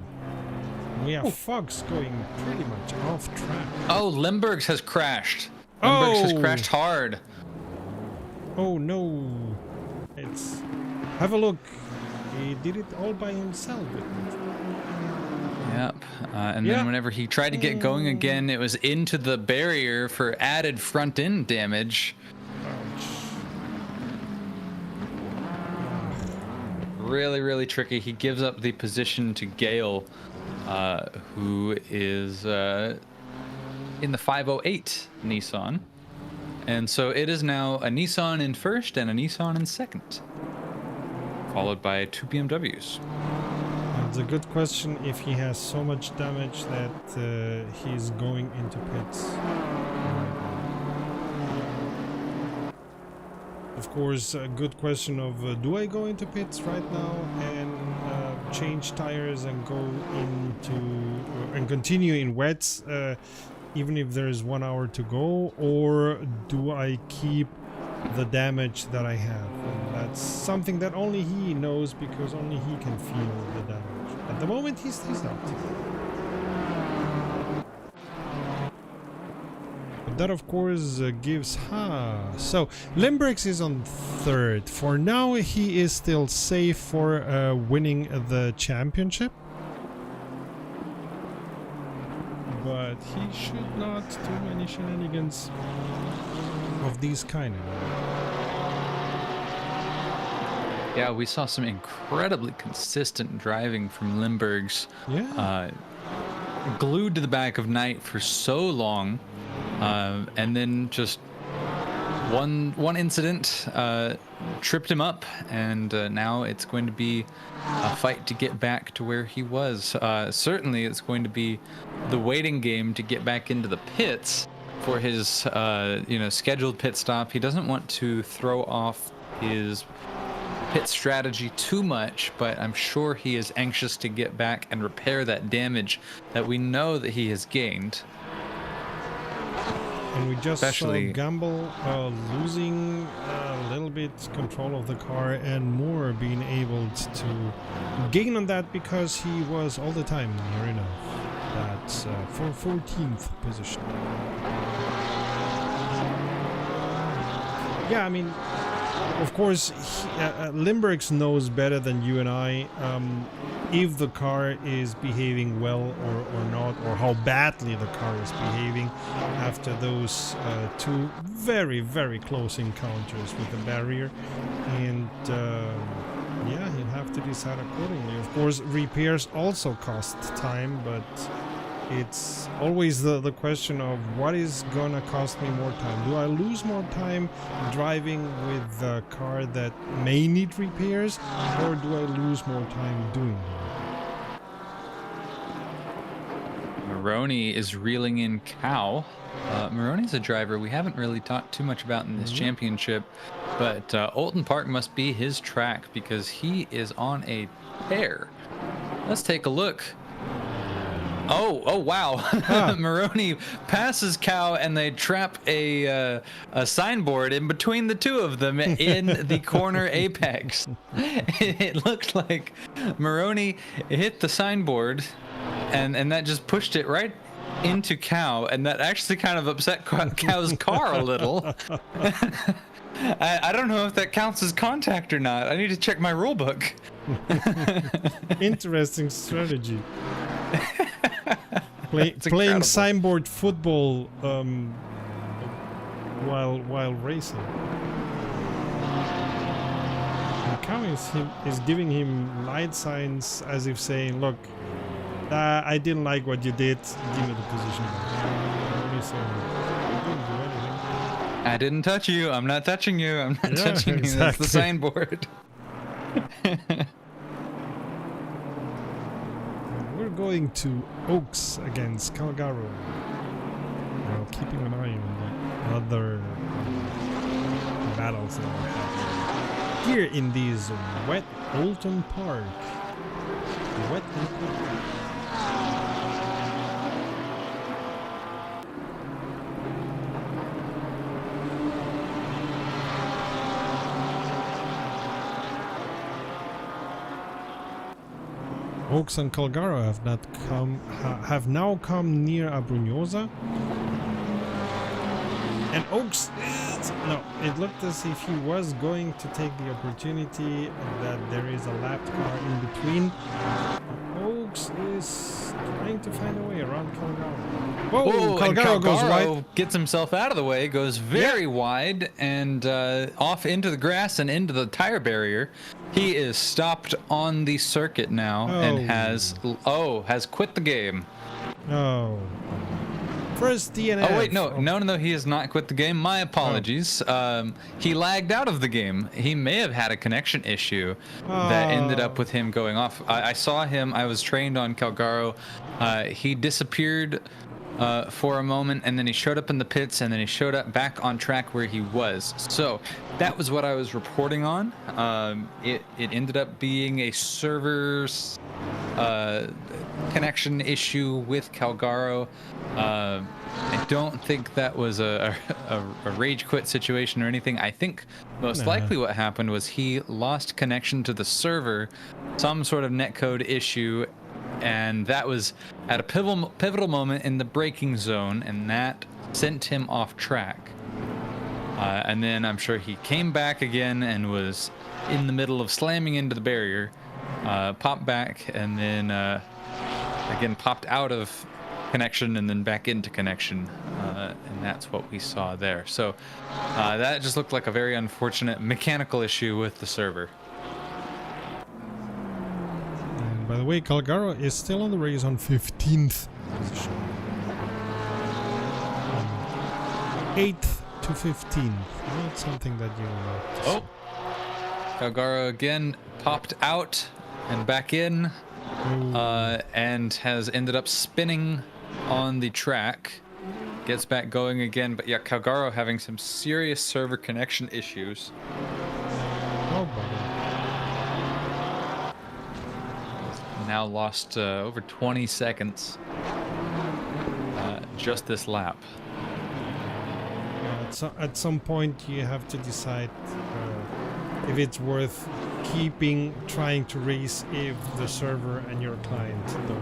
We have Fox going pretty much off track. Oh, Limburgs has crashed. Limburgs has crashed hard. Oh no. It's... Have a look. He did it all by himself. Yep. And then whenever he tried to get going again, it was into the barrier for added front end damage. Ouch. Really, really tricky. He gives up the position to Gale, who is in the 508 Nissan. And so it is now a Nissan in first and a Nissan in second, followed by 2 BMWs. It's a good question if he has so much damage that he's going into pits. Of course, a good question of do I go into pits right now and change tires and go into and continue in wets even if there's 1 hour to go, or do I keep the damage that I have? And that's something that only he knows, because only he can feel the damage. At the moment he stays out. But that of course gives so Limburgs is on third. For now he is still safe for winning the championship. But he should not do any shenanigans of these kind. Yeah, we saw some incredibly consistent driving from Limburgs. Yeah. Glued to the back of Knight for so long, and then just one incident tripped him up, and now it's going to be a fight to get back to where he was. Certainly, it's going to be the waiting game to get back into the pits for his scheduled pit stop. He doesn't want to throw off his pit strategy too much, but I'm sure he is anxious to get back and repair that damage that we know that he has gained. And we just Especially saw Gamble losing a little bit control of the car, and Moore being able to gain on that because he was all the time near enough. That's for 14th position. Yeah, I mean, of course, Limburgs knows better than you and I if the car is behaving well or not, or how badly the car is behaving after those two very, very close encounters with the barrier. And yeah, he'll have to decide accordingly. Of course, repairs also cost time, but it's always the question of what is gonna cost me more time. Do I lose more time driving with a car that may need repairs, or do I lose more time doing them? Maroney is reeling in Cow. Maroney's a driver we haven't really talked too much about in this championship, but Oulton Park must be his track because he is on a tear. Let's take a look. Oh wow. Maroney passes Cow and they trap a signboard in between the two of them in the corner apex. It looked like Maroney hit the signboard and that just pushed it right into Cow, and that actually kind of upset Cow's car a little. I don't know if that counts as contact or not. I need to check my rule book. Interesting strategy. Playing signboard football while racing. And Cow is giving him light signs as if saying, look, I didn't like what you did, give me the position. You didn't do anything. I didn't touch you. I'm not touching you. I'm not touching you. That's the signboard. We're going to Oaks against Calgaro. Well, keeping an eye on that. other battles that we're having here in these wet Oulton Park. Wet and cold. Oaks and Calgaro have now come near Abrunhosa. And Oaks it looked as if he was going to take the opportunity that there is a lap car in between. Oaks is trying to find a way around Calgaro. Whoa, Calgaro goes wide. Gets himself out of the way, goes very wide, and off into the grass and into the tire barrier. He is stopped on the circuit now and has quit the game. Oh. First DNF. Oh wait, no, he has not quit the game. My apologies. He lagged out of the game. He may have had a connection issue that ended up with him going off. I saw him. I was trained on Calgaro. He disappeared for a moment, and then he showed up in the pits, and then he showed up back on track where he was. So that was what I was reporting on. It ended up being a server's connection issue with Calgaro. I don't think that was a rage quit situation or anything. I think most likely what happened was he lost connection to the server, some sort of netcode issue, and that was at a pivotal moment in the braking zone, and that sent him off track. And then I'm sure he came back again and was in the middle of slamming into the barrier, popped back, and then again popped out of connection and then back into connection, and that's what we saw there. So that just looked like a very unfortunate mechanical issue with the server. And by the way, Calgaro is still on the race on 15th position. 8th to 15th. Not something that you notice. Oh, Calgaro again popped out and back in, and has ended up spinning on the track. Gets back going again, but yeah, Calgaro having some serious server connection issues. Oh, buddy. Now lost over 20 seconds just this lap. At some point you have to decide if it's worth trying to race if the server and your client don't work.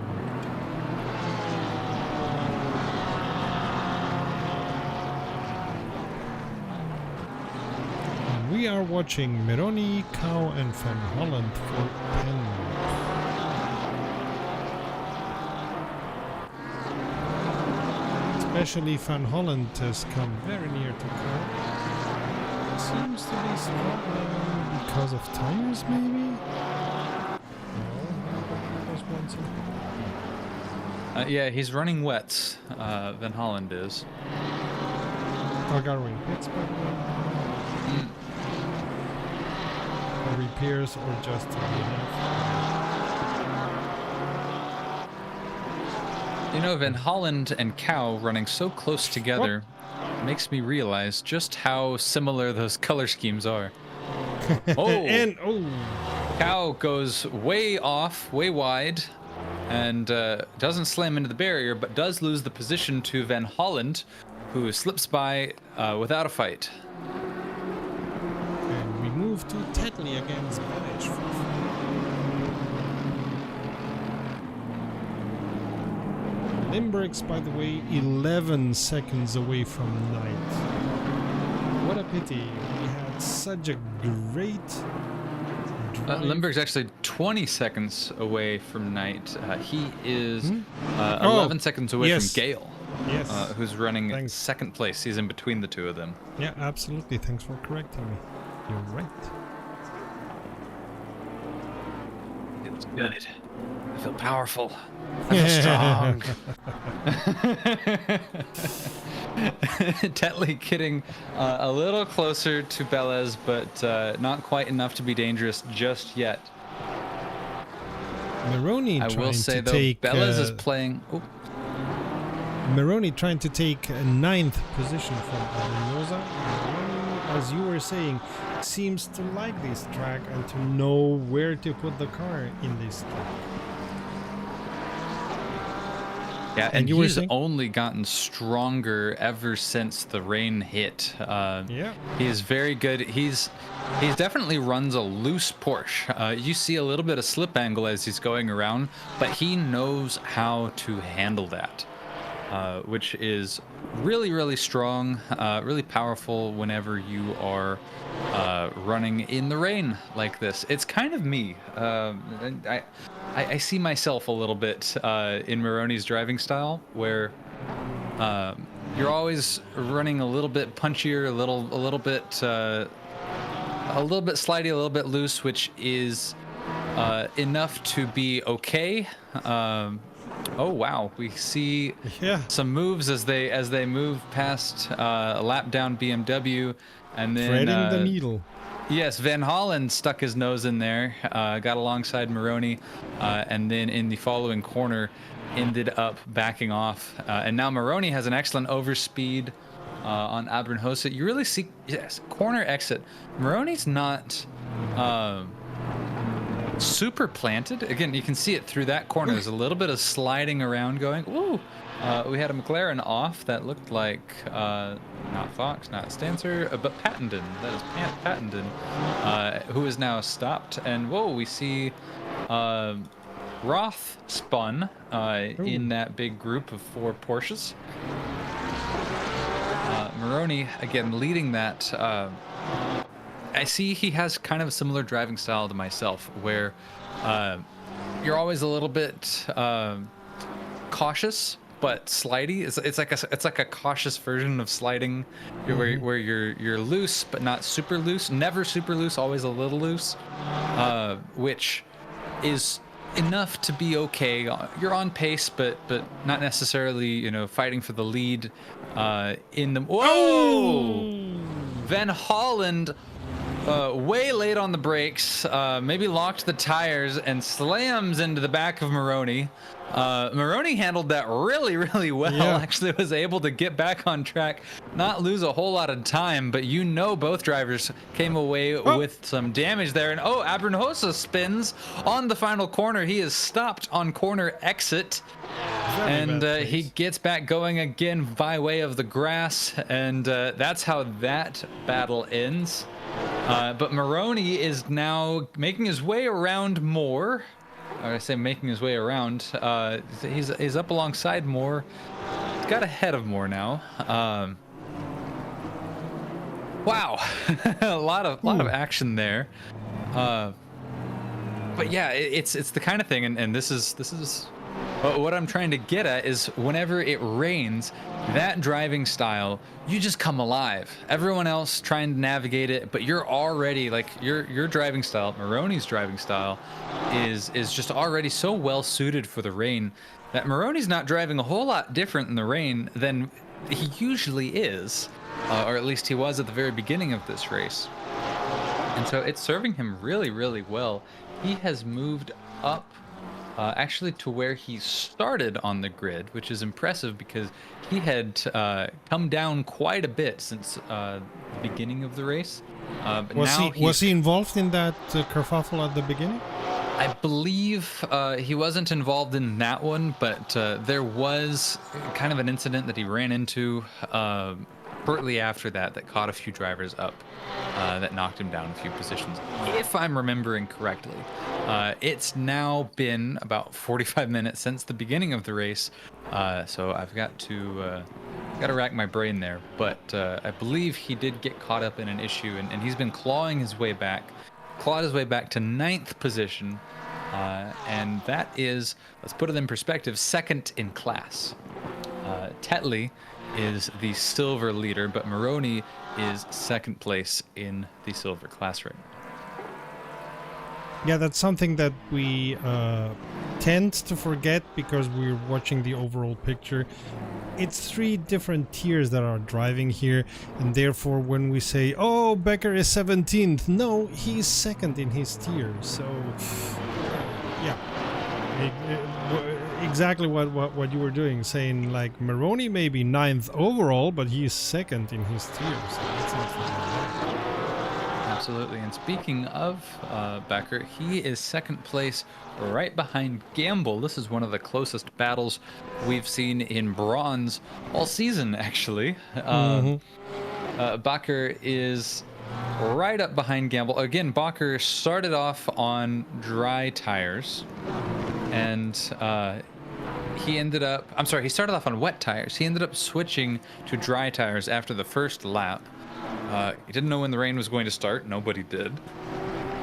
We are watching Meroni, Cow, and Van Holland for 10. Especially Van Holland has come very near to Cow. Seems to be struggling because of tires, maybe? No, yeah, he's running wets. Van Holland is. Calgaro in pits, by the way. Or repairs or just enough. You know, Van Holland and Cow running so close together makes me realize just how similar those color schemes are. Cow goes way off, way wide, and doesn't slam into the barrier, but does lose the position to Van Holland, who slips by without a fight. And we move to Tetley against Bellish. Limburg's, by the way, 11 seconds away from Knight. What a pity. We had such a great drive. Limburg's actually 20 seconds away from Knight. He is 11 seconds away from Gale, who's running second place. He's in between the two of them. Yeah, absolutely. Thanks for correcting me. You're right. Feels good. I feel powerful. I feel strong. Tetley getting a little closer to Belez, but not quite enough to be dangerous just yet. Maroney, I will say though, take, Belez is playing. Maroney trying to take a 9th position from Mendoza. Maroney, as you were saying, seems to like this track and to know where to put the car in this track. Yeah, and you were he's saying? only gotten stronger ever since the rain hit. Yeah. He is very good. He's definitely runs a loose Porsche. You see a little bit of slip angle as he's going around, but he knows how to handle that, which is really, really strong, really powerful whenever you are running in the rain like this. It's kind of me. And I see myself a little bit in Maroney's driving style, where you're always running a little bit punchier, a little bit slidey, a little bit loose, which is enough to be okay. Oh wow, we see some moves as they move past a lap down BMW, and then Threading the needle. Yes, Van Hollen stuck his nose in there, got alongside Maroney, and then in the following corner ended up backing off. And now Maroney has an excellent overspeed on Abernhosa. You really see, yes, corner exit. Maroney's not super planted. Again, you can see it through that corner. There's a little bit of sliding around going. Ooh. We had a McLaren off that looked like not Fox, not Stancer, but Pattenden. That is Pattenden, who is now stopped. And whoa, we see Roth spun in that big group of 4 Porsches. Maroney again leading that. I see he has kind of a similar driving style to myself, where you're always a little bit cautious but slidey. It's like a cautious version of sliding, where you're loose but not super loose, never super loose, always a little loose, which is enough to be okay. You're on pace, but not necessarily fighting for the lead in the. Whoa! Van Holland way late on the brakes, maybe locked the tires and slams into the back of Maroney. Maroney handled that really, really well. Yeah. Actually was able to get back on track, not lose a whole lot of time, but both drivers came away with some damage there. And Abernhosa spins on the final corner. He is stopped on corner exit. And he gets back going again by way of the grass, and that's how that battle ends. But Maroney is now making his way around Moore. Or I say making his way around. He's up alongside Moore. He's got ahead of Moore now. Wow, a lot of action there. But yeah, it's the kind of thing, and this is. What I'm trying to get at is whenever it rains, that driving style, you just come alive. Everyone else trying to navigate it, but you're already like your driving style, Maroney's driving style, is just already so well suited for the rain that Maroney's not driving a whole lot different in the rain than he usually is, or at least he was at the very beginning of this race. And so it's serving him really, really well. He has moved up. Actually to where he started on the grid, which is impressive because he had come down quite a bit since the beginning of the race. But was he involved in that kerfuffle at the beginning? I believe he wasn't involved in that one, but there was kind of an incident that he ran into shortly after that caught a few drivers up, that knocked him down a few positions, if I'm remembering correctly. It's now been about 45 minutes since the beginning of the race, so I've got to rack my brain there. But I believe he did get caught up in an issue, and he's been clawed his way back to 9th position, and that is, let's put it in perspective, 2nd in class. Tetley is the silver leader, but Maroney is 2nd place in the silver class right now. Yeah, that's something that we tend to forget because we're watching the overall picture. It's 3 different tiers that are driving here, and therefore when we say, oh, Becker is 17th, no, he's 2nd in his tier. So, yeah, exactly what you were doing, saying like Maroney may be 9th overall, but he's 2nd in his tier. So that's not fair. Absolutely. And speaking of Becker, he is 2nd place right behind Gamble. This is one of the closest battles we've seen in bronze all season, actually. Bakker is right up behind Gamble. Again, Bakker started off on dry tires, and he ended up, I'm sorry, he started off on wet tires. He ended up switching to dry tires after the first lap. He didn't know when the rain was going to start. Nobody did.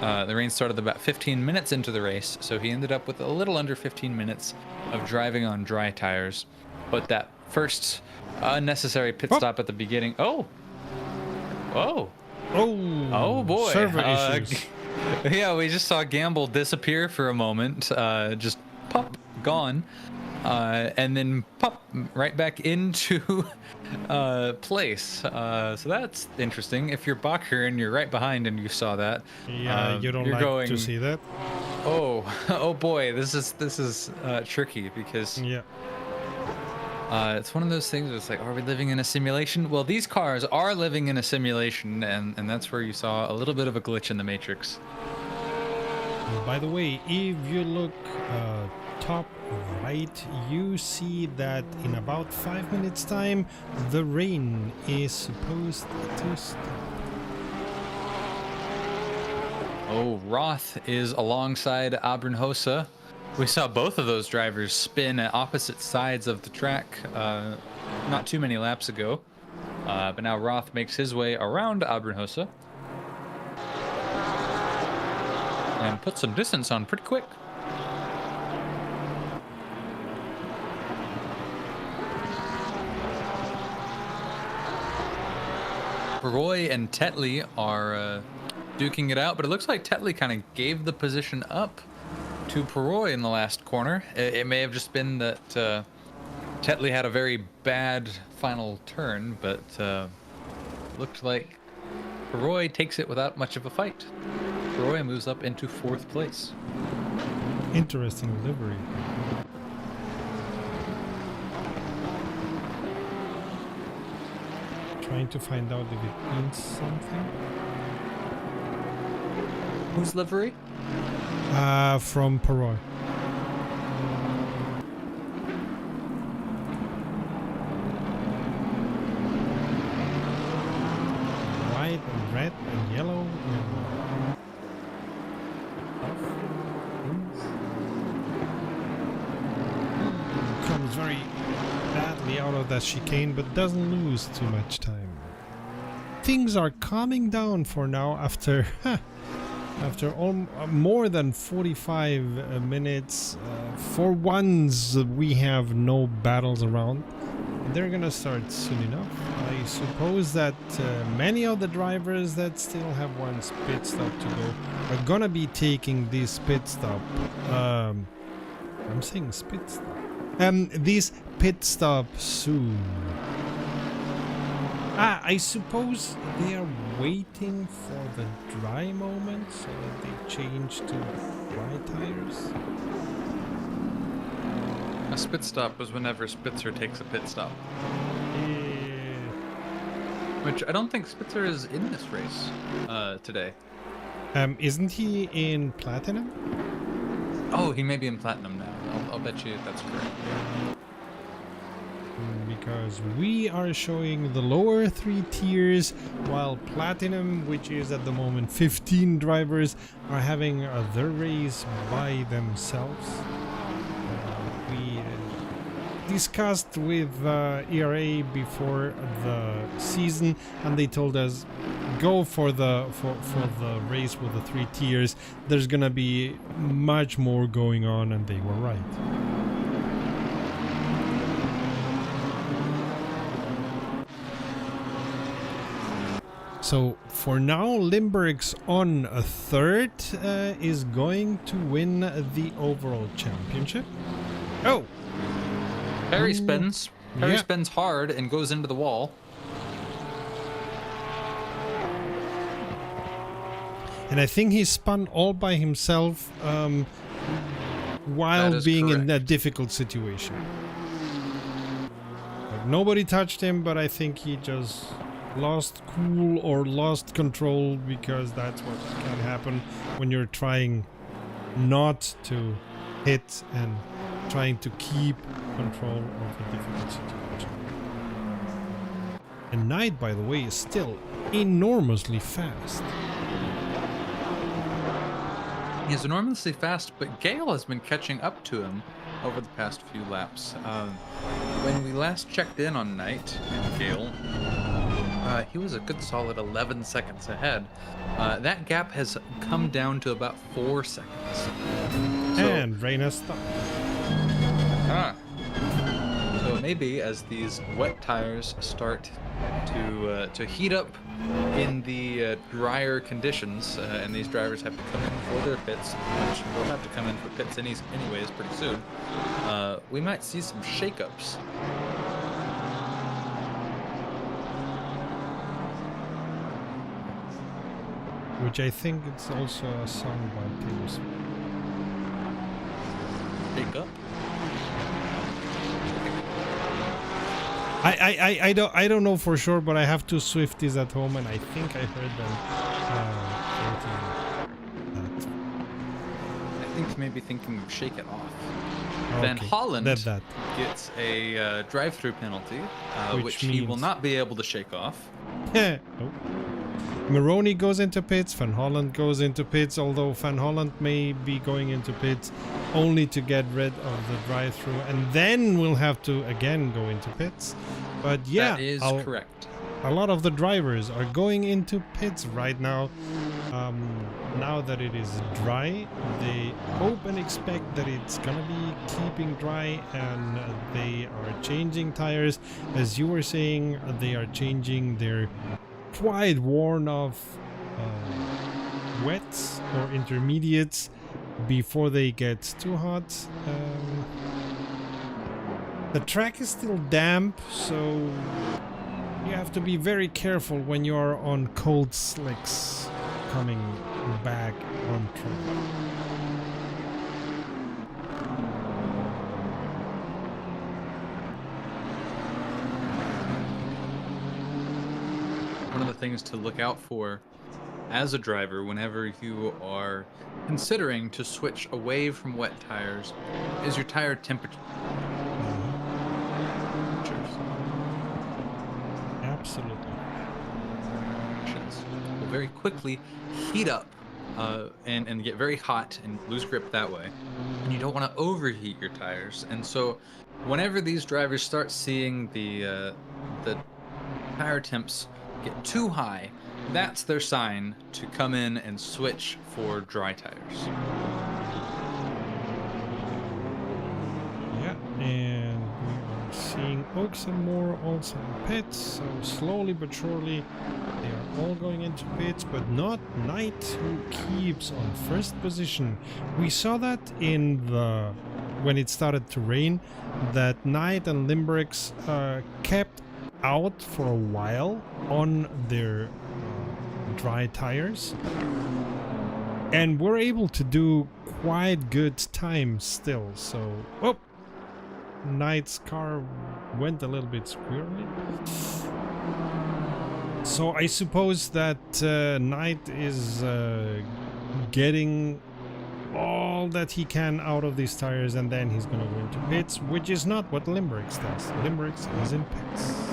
The rain started about 15 minutes into the race, so he ended up with a little under 15 minutes of driving on dry tires. But that first unnecessary pit stop at the beginning. Oh! Whoa! Oh boy! Server issues. Yeah, we just saw Gamble disappear for a moment. Just pop, gone. And then pop right back into place. So that's interesting. If you're Bakker and you're right behind and you saw that, Yeah, you don't you're like going, to see that. oh boy, this is tricky because Yeah. it's one of those things where it's like, are we living in a simulation? Well, these cars are living in a simulation, and that's where you saw a little bit of a glitch in the Matrix. By the way, if you look top right, you see that in about 5 minutes time the rain is supposed to stop. Oh, Roth is alongside Abrinhosa. We saw both of those drivers spin at opposite sides of the track not too many laps ago. But now Roth makes his way around Abrinhosa and puts some distance on pretty quick. Roy and Tetley are duking it out, but it looks like Tetley kind of gave the position up to Peroy in the last corner. It may have just been that Tetley had a very bad final turn, but looked like Peroy takes it without much of a fight. Peroy moves up into 4th place. Interesting livery. Trying to find out if it means something. Whose livery? From Peroy. White and red and yellow and comes very badly out of that chicane, but doesn't lose too much time. Things are calming down for now after more than 45 minutes. For once we have no battles around. They're gonna start soon enough. I suppose that many of the drivers that still have one pit stop to go are gonna be taking this pit stop. I'm saying pit stop. This pit stop soon. I suppose they are waiting for the dry moment so that they change to dry tires. A spit stop was whenever Spitzer takes a pit stop. Yeah. Which I don't think Spitzer is in this race today. Isn't he in Platinum? Oh, he may be in Platinum now. I'll bet you that's correct. Because we are showing the lower 3 tiers, while Platinum, which is at the moment 15 drivers, are having their race by themselves. We discussed with ERA before the season, and they told us go for the race with the 3 tiers. There's gonna be much more going on, and they were right. So for now, Limburg's on a 3rd is going to win the overall championship. Oh! Perry spins. Perry spins hard and goes into the wall. And I think he spun all by himself. while is being in a correct. difficult situation. Like, nobody touched him, but I think he just lost cool or lost control, because that's what can happen when you're trying not to hit and trying to keep control of a difficult situation. And Knight, by the way, is still enormously fast. He's enormously fast, but Gale has been catching up to him over the past few laps. When we last checked in on Knight and Gale, he was a good solid 11 seconds ahead. That gap has come down to about 4 seconds. So, And Rain has stopped. So maybe as these wet tires start to heat up in the drier conditions, and these drivers have to come in for their pits, which will have to come in for pits anyways pretty soon, we might see some shakeups. Which I think it's also a song by Taylor Swift. Shake up? I don't know for sure, but I have two Swifties at home, and I think I heard them quoting I think you may be thinking of Shake It Off. that. Van Okay, Holland that. gets a drive-through penalty, which he will means- not be able to shake off. Nope. Maroney goes into pits, Van Holland goes into pits, although Van Holland may be going into pits only to get rid of the drive-through, and then we'll have to again go into pits. But yeah, That is correct. a lot of the drivers are going into pits right now. Now that it is dry, they hope and expect that it's gonna be keeping dry, and they are changing tires. As you were saying, they are changing their quite worn off wets or intermediates before they get too hot. The track is still damp, so you have to be very careful when you are on cold slicks coming back on track. One of the things to look out for as a driver whenever you are considering to switch away from wet tires is your tire temperature. Absolutely. Will very quickly heat up and get very hot and lose grip that way. And you don't want to overheat your tires. And so whenever these drivers start seeing the tire temps get too high, that's their sign to come in and switch for dry tires. Yeah, and we are seeing Oaks and Moore also in pits, so slowly but surely they are all going into pits, but not Knight, who keeps on first position. We saw that in the when it started to rain, that Knight and Limericks kept out for a while on their dry tires, and were able to do quite good time still. So, oh, Knight's car went a little bit squirrely. So I suppose that Knight is getting all that he can out of these tires, and then he's gonna go into pits, which is not what Limericks does. Limericks is in pits.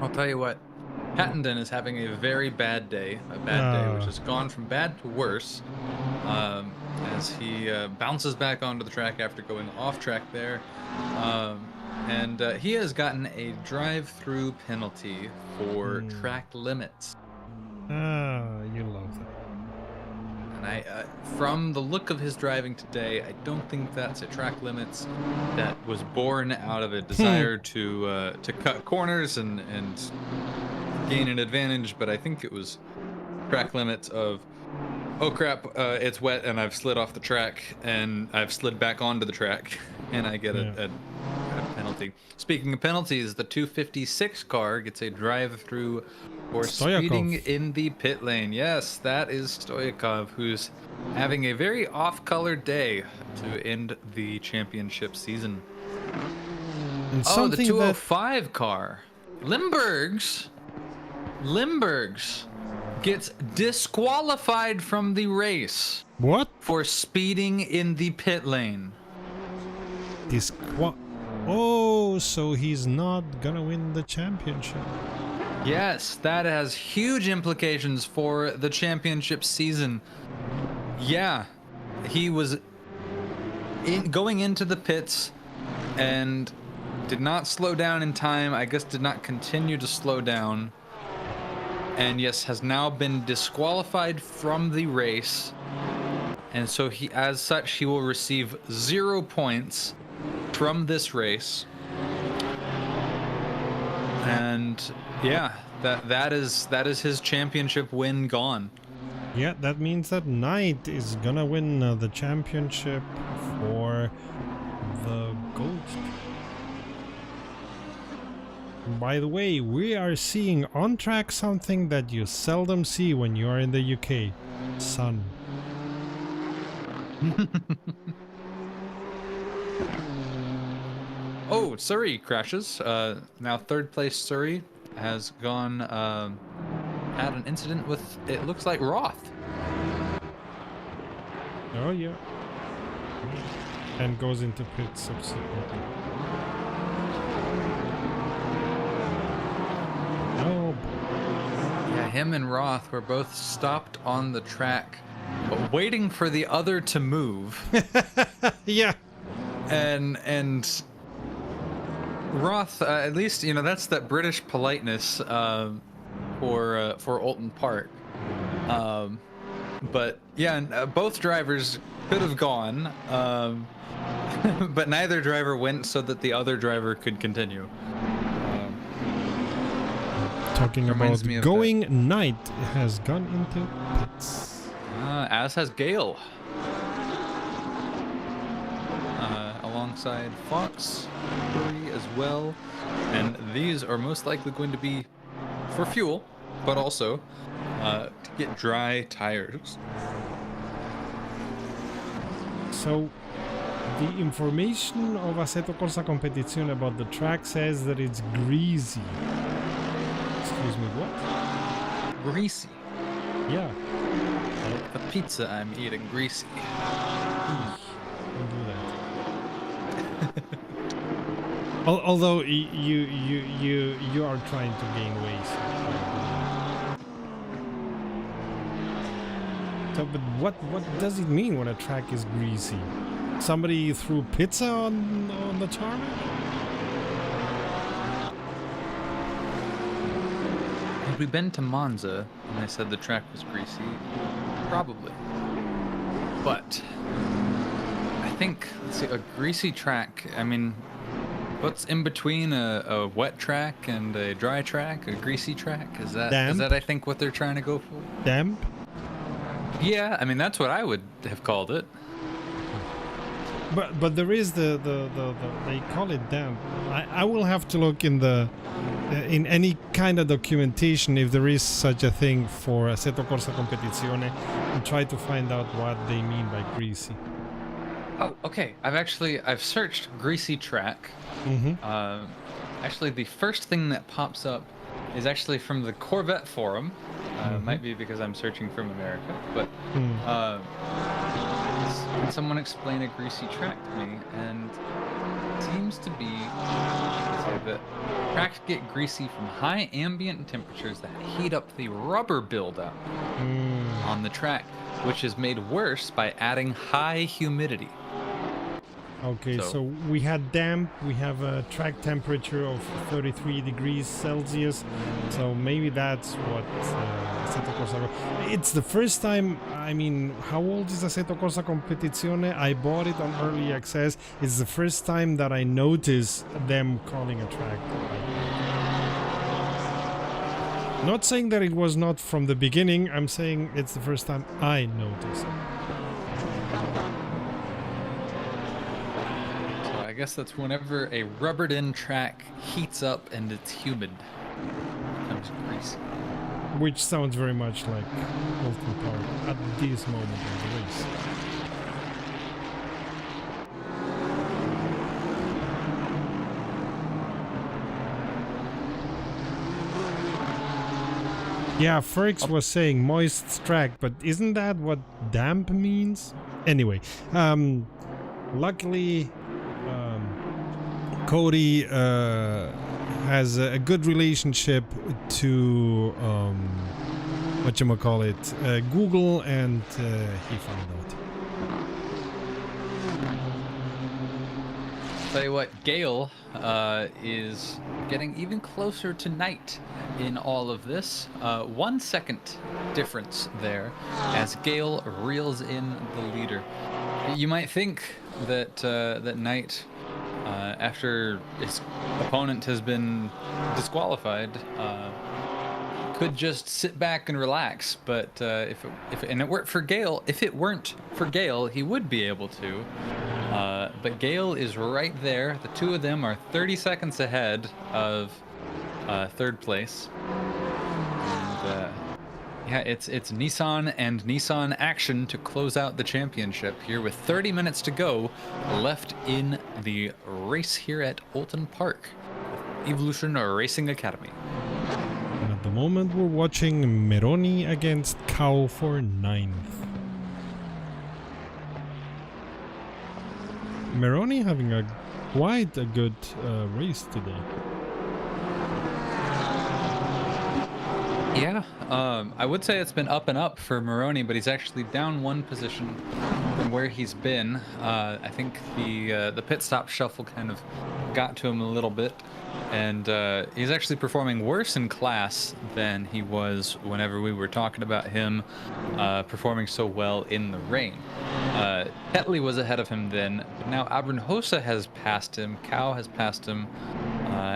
I'll tell you what, Pattenden is having a very bad day, which has gone from bad to worse, as he bounces back onto the track after going off track there, and he has gotten a drive-through penalty for track limits. You love that. And from the look of his driving today, I don't think that's a track limits that was born out of a desire to cut corners and gain an advantage, but I think it was track limits of, oh crap, it's wet and I've slid off the track and I've slid back onto the track and I get a penalty penalty. Speaking of penalties, the 256 car gets a drive-through for Stoyakov. speeding in the pit lane. Yes, that is Stoyakov, who's having a very off-colored day to end the championship season. And Oh, the something 205 car. Limburgs gets disqualified from the race What? for speeding in the pit lane. Oh, so he's not gonna win the championship. Yes, that has huge implications for the championship season. Yeah, he was going into the pits and did not slow down in time. I guess did not continue to slow down. And yes, has now been disqualified from the race. And so as such, he will receive 0 points from this race. And yeah, that is his championship win gone. Yeah, that means that Knight is gonna win the championship for the gold. By the way, we are seeing on track something that you seldom see when you are in the UK. Sun. Oh, Surrey crashes. Now third place Surrey has gone, had an incident with, it looks like Roth. Oh yeah. And goes into pit subsequently. Oh. Yeah, him and Roth were both stopped on the track, waiting for the other to move. Yeah. And Roth, at least, you know, that's that British politeness for Oulton Park. But yeah, both drivers could have gone, but neither driver went so that the other driver could continue. Talking about me of going, Knight has gone into pits. As has Gale. Alongside Fox, Rory as well. And these are most likely going to be for fuel, but also to get dry tires. So, the information of Assetto Corsa Competizione about the track says that it's greasy. Excuse me, what? Greasy. Yeah. The pizza I'm eating greasy. Don't do that. Although you are trying to gain weight. So, but what does it mean when a track is greasy? Somebody threw pizza on the tarmac? Had we been to Monza and I said the track was greasy? Probably. But I think, let's see, a greasy track, I mean, what's in between a wet track and a dry track? A greasy track? Is that I think what they're trying to go for? Damp? Yeah, I mean that's what I would have called it. But there is the they call it damp. I will have to look in in any kind of documentation if there is such a thing for Assetto Corsa Competizione and try to find out what they mean by greasy. Oh, okay. I've searched greasy track. Mm-hmm. Actually, the first thing that pops up is actually from the Corvette forum. Might be because I'm searching from America, but can someone explain a greasy track to me? And it seems to be that tracks get greasy from high ambient temperatures that heat up the rubber buildup on the track, which is made worse by adding high humidity. Okay, so we had damp, we have a track temperature of 33 degrees Celsius, so maybe that's what Assetto Corsa... It's the first time, I mean, how old is Assetto Corsa Competizione? I bought it on early access. It's the first time that I noticed them calling a track. Not saying that it was not from the beginning, I'm saying it's the first time I noticed it. I guess that's whenever a rubbered-in track heats up and it's humid. It becomes greasy. Which sounds very much like Oulton Park at this moment of the race. Yeah, Ferix was saying moist track, but isn't that what damp means? Anyway, luckily, Cody has a good relationship to whatchamacallit, Google, and he found out. Tell you what, Gale is getting even closer to Knight in all of this. 1 second difference there as Gale reels in the leader. You might think that that Knight, after his opponent has been disqualified, could just sit back and relax. But if it weren't for Gale, he would be able to. But Gale is right there. The two of them are 30 seconds ahead of third place. And yeah, it's Nissan and Nissan action to close out the championship here with 30 minutes to go left in the race here at Oulton Park, Evolution Racing Academy. And at the moment we're watching Meroni against Cow for 9th. Meroni having quite a good race today. Yeah, I would say it's been up and up for Moroni, but he's actually down 1 position from where he's been. I think the pit stop shuffle kind of got to him a little bit, and he's actually performing worse in class than he was whenever we were talking about him performing so well in the rain. Petley was ahead of him then, but now Abernhosa has passed him, Cow has passed him,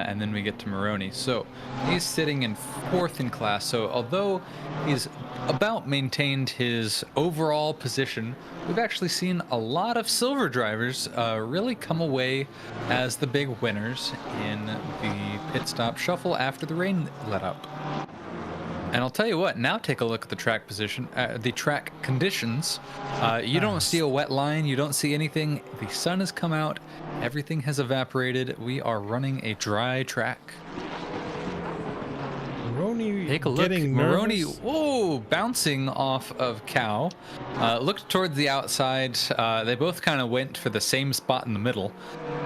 and then we get to Moroni. So he's sitting in 4th in class. So although he's about maintained his overall position, we've actually seen a lot of silver drivers really come away as the big winners in the pit stop shuffle after the rain let up. And I'll tell you what, now take a look at the track position, the track conditions. You don't see a wet line, you don't see anything. The sun has come out, everything has evaporated. We are running a dry track. Moroni, take a look. Moroni, whoa, bouncing off of Cow. Looked towards the outside. They both kind of went for the same spot in the middle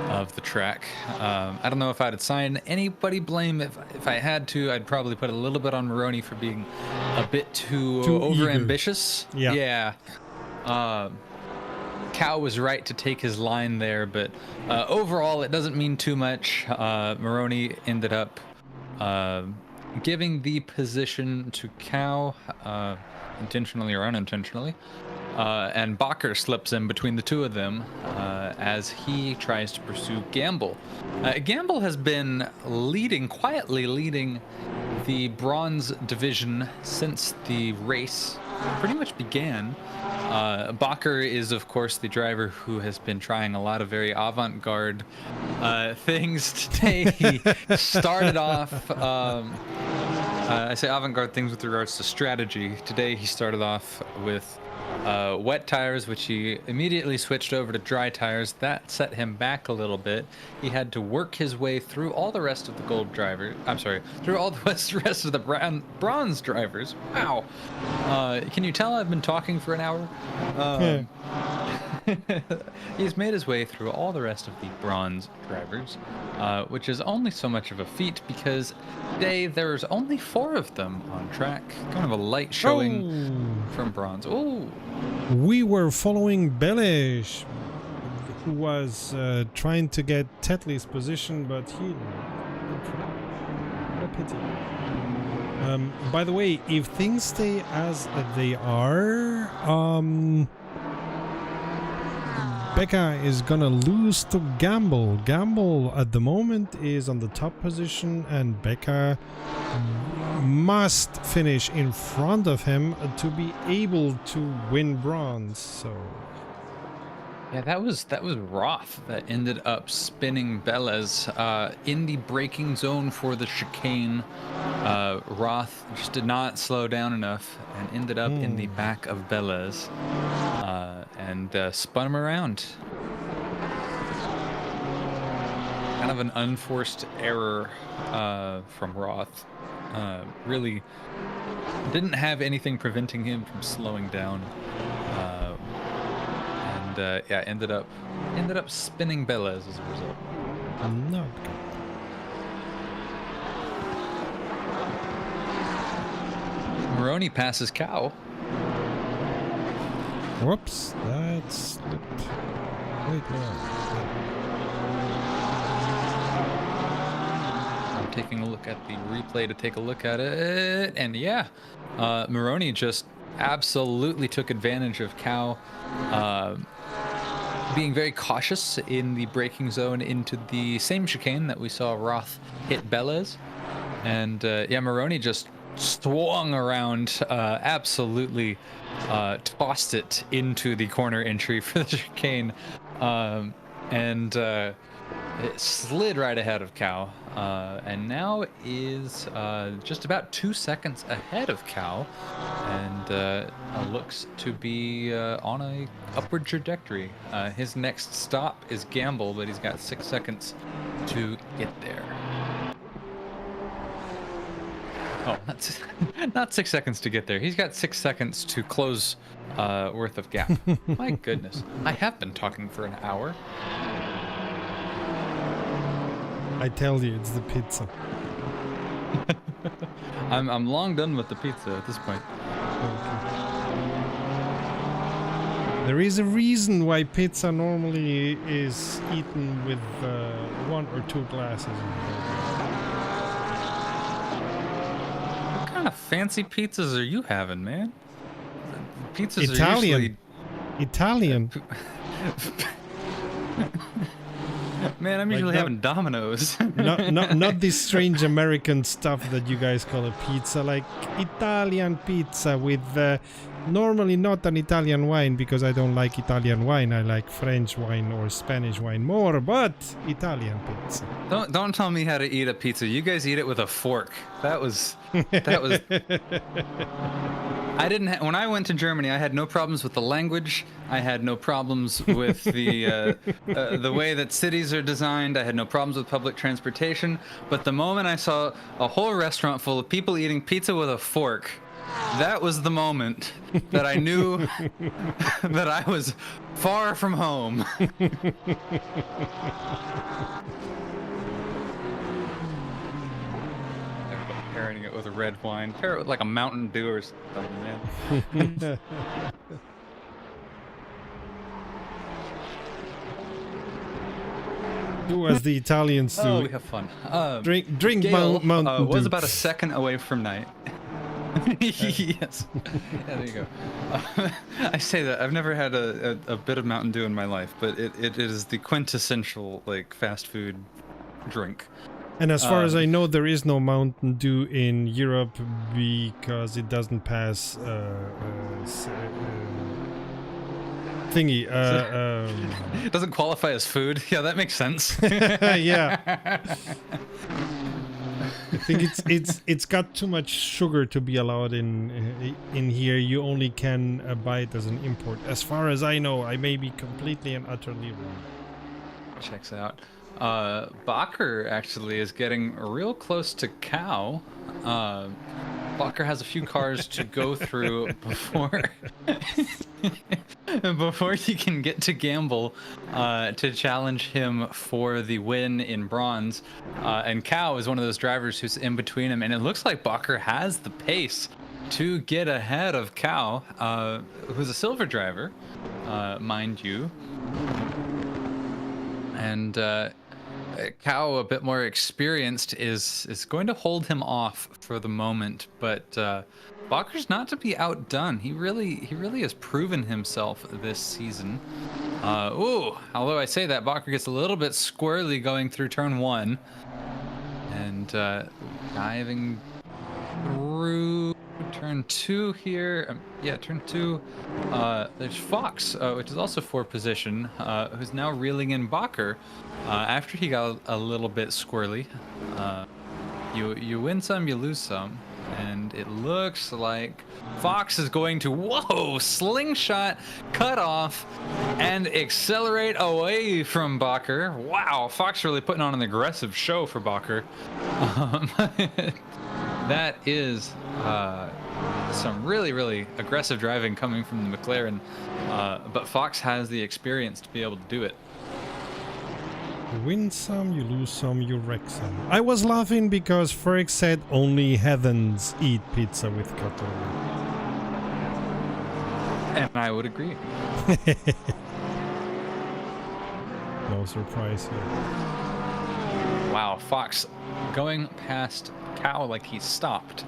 of the track. I don't know if I'd assign anybody blame. If I had to, I'd probably put a little bit on Moroni for being a bit too over-ambitious. Yeah. Cow was right to take his line there, but overall, it doesn't mean too much. Moroni ended up giving the position to Cow, intentionally or unintentionally, and Bakker slips in between the two of them as he tries to pursue Gamble. Gamble has been quietly leading the bronze division since the race pretty much began. Bakker is, of course, the driver who has been trying a lot of very avant-garde things. Today he started off, I say avant-garde things with regards to strategy. Today he started off with wet tires, which he immediately switched over to dry tires. That set him back a little bit. He had to work his way through all the rest of the gold drivers. I'm sorry, through all the rest of the bronze drivers. Wow. Can you tell I've been talking for an hour? He's made his way through all the rest of the bronze drivers, which is only so much of a feat because today there's only 4 of them on track. Kind of a light showing from bronze. Oh, we were following Belesh, who was trying to get Tetley's position, but he what a pity. By the way, if things stay as they are, Becca is gonna lose to Gamble. Gamble at the moment is on the top position, and Becca must finish in front of him to be able to win bronze. So Yeah, that was Roth that ended up spinning Belez in the braking zone for the chicane. Roth just did not slow down enough and ended up in the back of Belez and spun him around. Kind of an unforced error from Roth. Really didn't have anything preventing him from slowing down. Yeah, ended up spinning Belez as a result. Not good. Maroney passes Cow. Whoops, that slipped. Wait, no. I'm taking a look at the replay to take a look at it, and yeah, Maroney just absolutely took advantage of Cow being very cautious in the braking zone into the same chicane that we saw Roth hit Belez. And yeah, Maroney just swung around, absolutely tossed it into the corner entry for the chicane. And it slid right ahead of Cow, and now is just about 2 seconds ahead of Cow, and looks to be on a upward trajectory. His next stop is Gamble, but he's got 6 seconds to get there. Oh, not 6 seconds to get there. He's got 6 seconds to close worth of gap. My goodness, I have been talking for an hour. I tell you, it's the pizza. I'm long done with the pizza at this point. Okay. There is a reason why pizza normally is eaten with 1 or 2 glasses. What kind of fancy pizzas are you having, man? Pizzas Italian. are usually Italian. Man, I'm usually having Domino's. not this strange American stuff that you guys call a pizza, like Italian pizza with normally not an Italian wine, because I don't like Italian wine. I like French wine or Spanish wine more, but Italian pizza. Don't tell me how to eat a pizza. You guys eat it with a fork. That was I didn't when I went to Germany, I had no problems with the language. I had no problems with the way that cities are designed. I had no problems with public transportation. But the moment I saw a whole restaurant full of people eating pizza with a fork, that was the moment that I knew that I was far from home. Pairing it with a red wine. Pair it with like a Mountain Dew or something, man. Do as the Italians do. Oh, we have fun. Drink Gale, Mountain Dew. was about a second away from night. Yes. Yeah, there you go. I say that I've never had a bit of Mountain Dew in my life, but it is the quintessential like fast food drink. And as far as I know, there is no Mountain Dew in Europe because it doesn't pass thingy. It doesn't qualify as food. Yeah, that makes sense. Yeah. I think it's got too much sugar to be allowed in here. You only can buy it as an import. As far as I know, I may be completely and utterly wrong. Checks out. Bakker actually is getting real close to Cow. Bakker has a few cars to go through before he can get to Gamble to challenge him for the win in bronze. And Cow is one of those drivers who's in between him, and it looks like Bakker has the pace to get ahead of Cow, who's a silver driver, mind you. And Cow, a bit more experienced, is going to hold him off for the moment, but Bakker's not to be outdone. He really has proven himself this season. Although I say that, Bakker gets a little bit squirrely going through turn 1, and diving through Turn 2 here. Yeah, turn 2. There's Fox, which is also 4th position, who's now reeling in Bacher after he got a little bit squirrely. You win some, you lose some. And it looks like Fox is going to, whoa, slingshot, cut off, and accelerate away from Bacher. Wow, Fox really putting on an aggressive show for Bacher. That is some really, really aggressive driving coming from the McLaren, but Fox has the experience to be able to do it. You win some, you lose some, you wreck some. I was laughing because Ferg said only heathens eat pizza with cutover. And I would agree. No surprise here. Wow, Fox going past Cow like he stopped.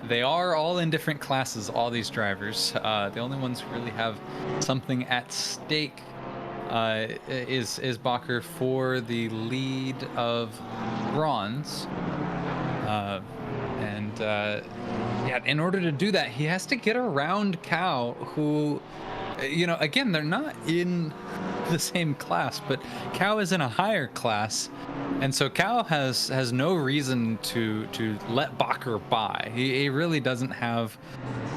They are all in different classes, all these drivers. The only ones who really have something at stake is Bacher for the lead of bronze. Yeah, in order to do that, he has to get around Cow, who, you know, again, they're not in the same class, but Cow is in a higher class, and so Cow has no reason to let Bacher by. He really doesn't have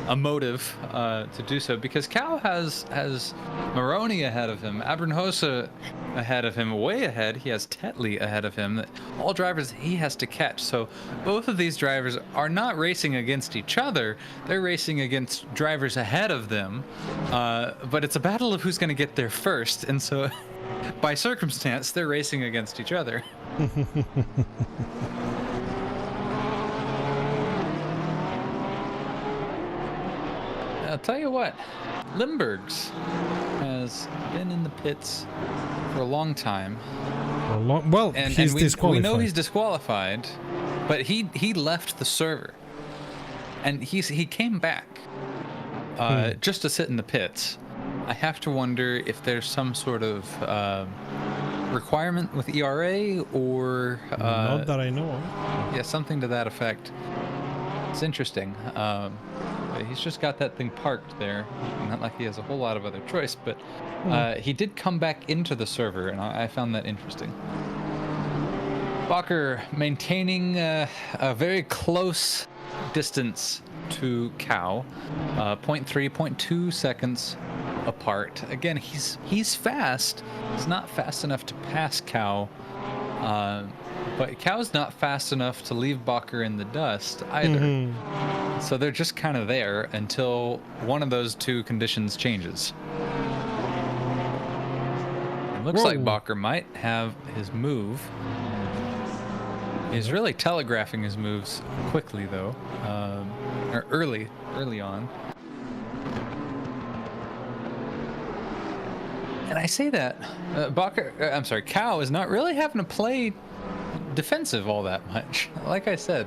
a motive to do so, because Cow has Maroney ahead of him, Abernhosa ahead of him, way ahead. He has Tetley ahead of him. All drivers he has to catch. So both of these drivers are not racing against each other. They're racing against drivers ahead of them. But it's a battle of who's going to get there first. And so by circumstance, they're racing against each other. I'll tell you what, Limburgs has been in the pits for a long time. Well, he's disqualified. We know he's disqualified, but he left the server, and he came back just to sit in the pits. I have to wonder if there's some sort of requirement with ERA or not that I know of. Yeah, something to that effect. It's interesting. He's just got that thing parked there. Not like he has a whole lot of other choice, but he did come back into the server, and I found that interesting. Bacher maintaining a very close distance to Cow, 0.3, 0.2 seconds apart. Again, he's fast. He's not fast enough to pass Cow, but Cow's not fast enough to leave Bacher in the dust either. So they're just kind of there until one of those two conditions changes. It looks like Bacher might have his move. He's really telegraphing his moves quickly, though, or early on. And I say that Cow is not really having to play defensive all that much. Like I said,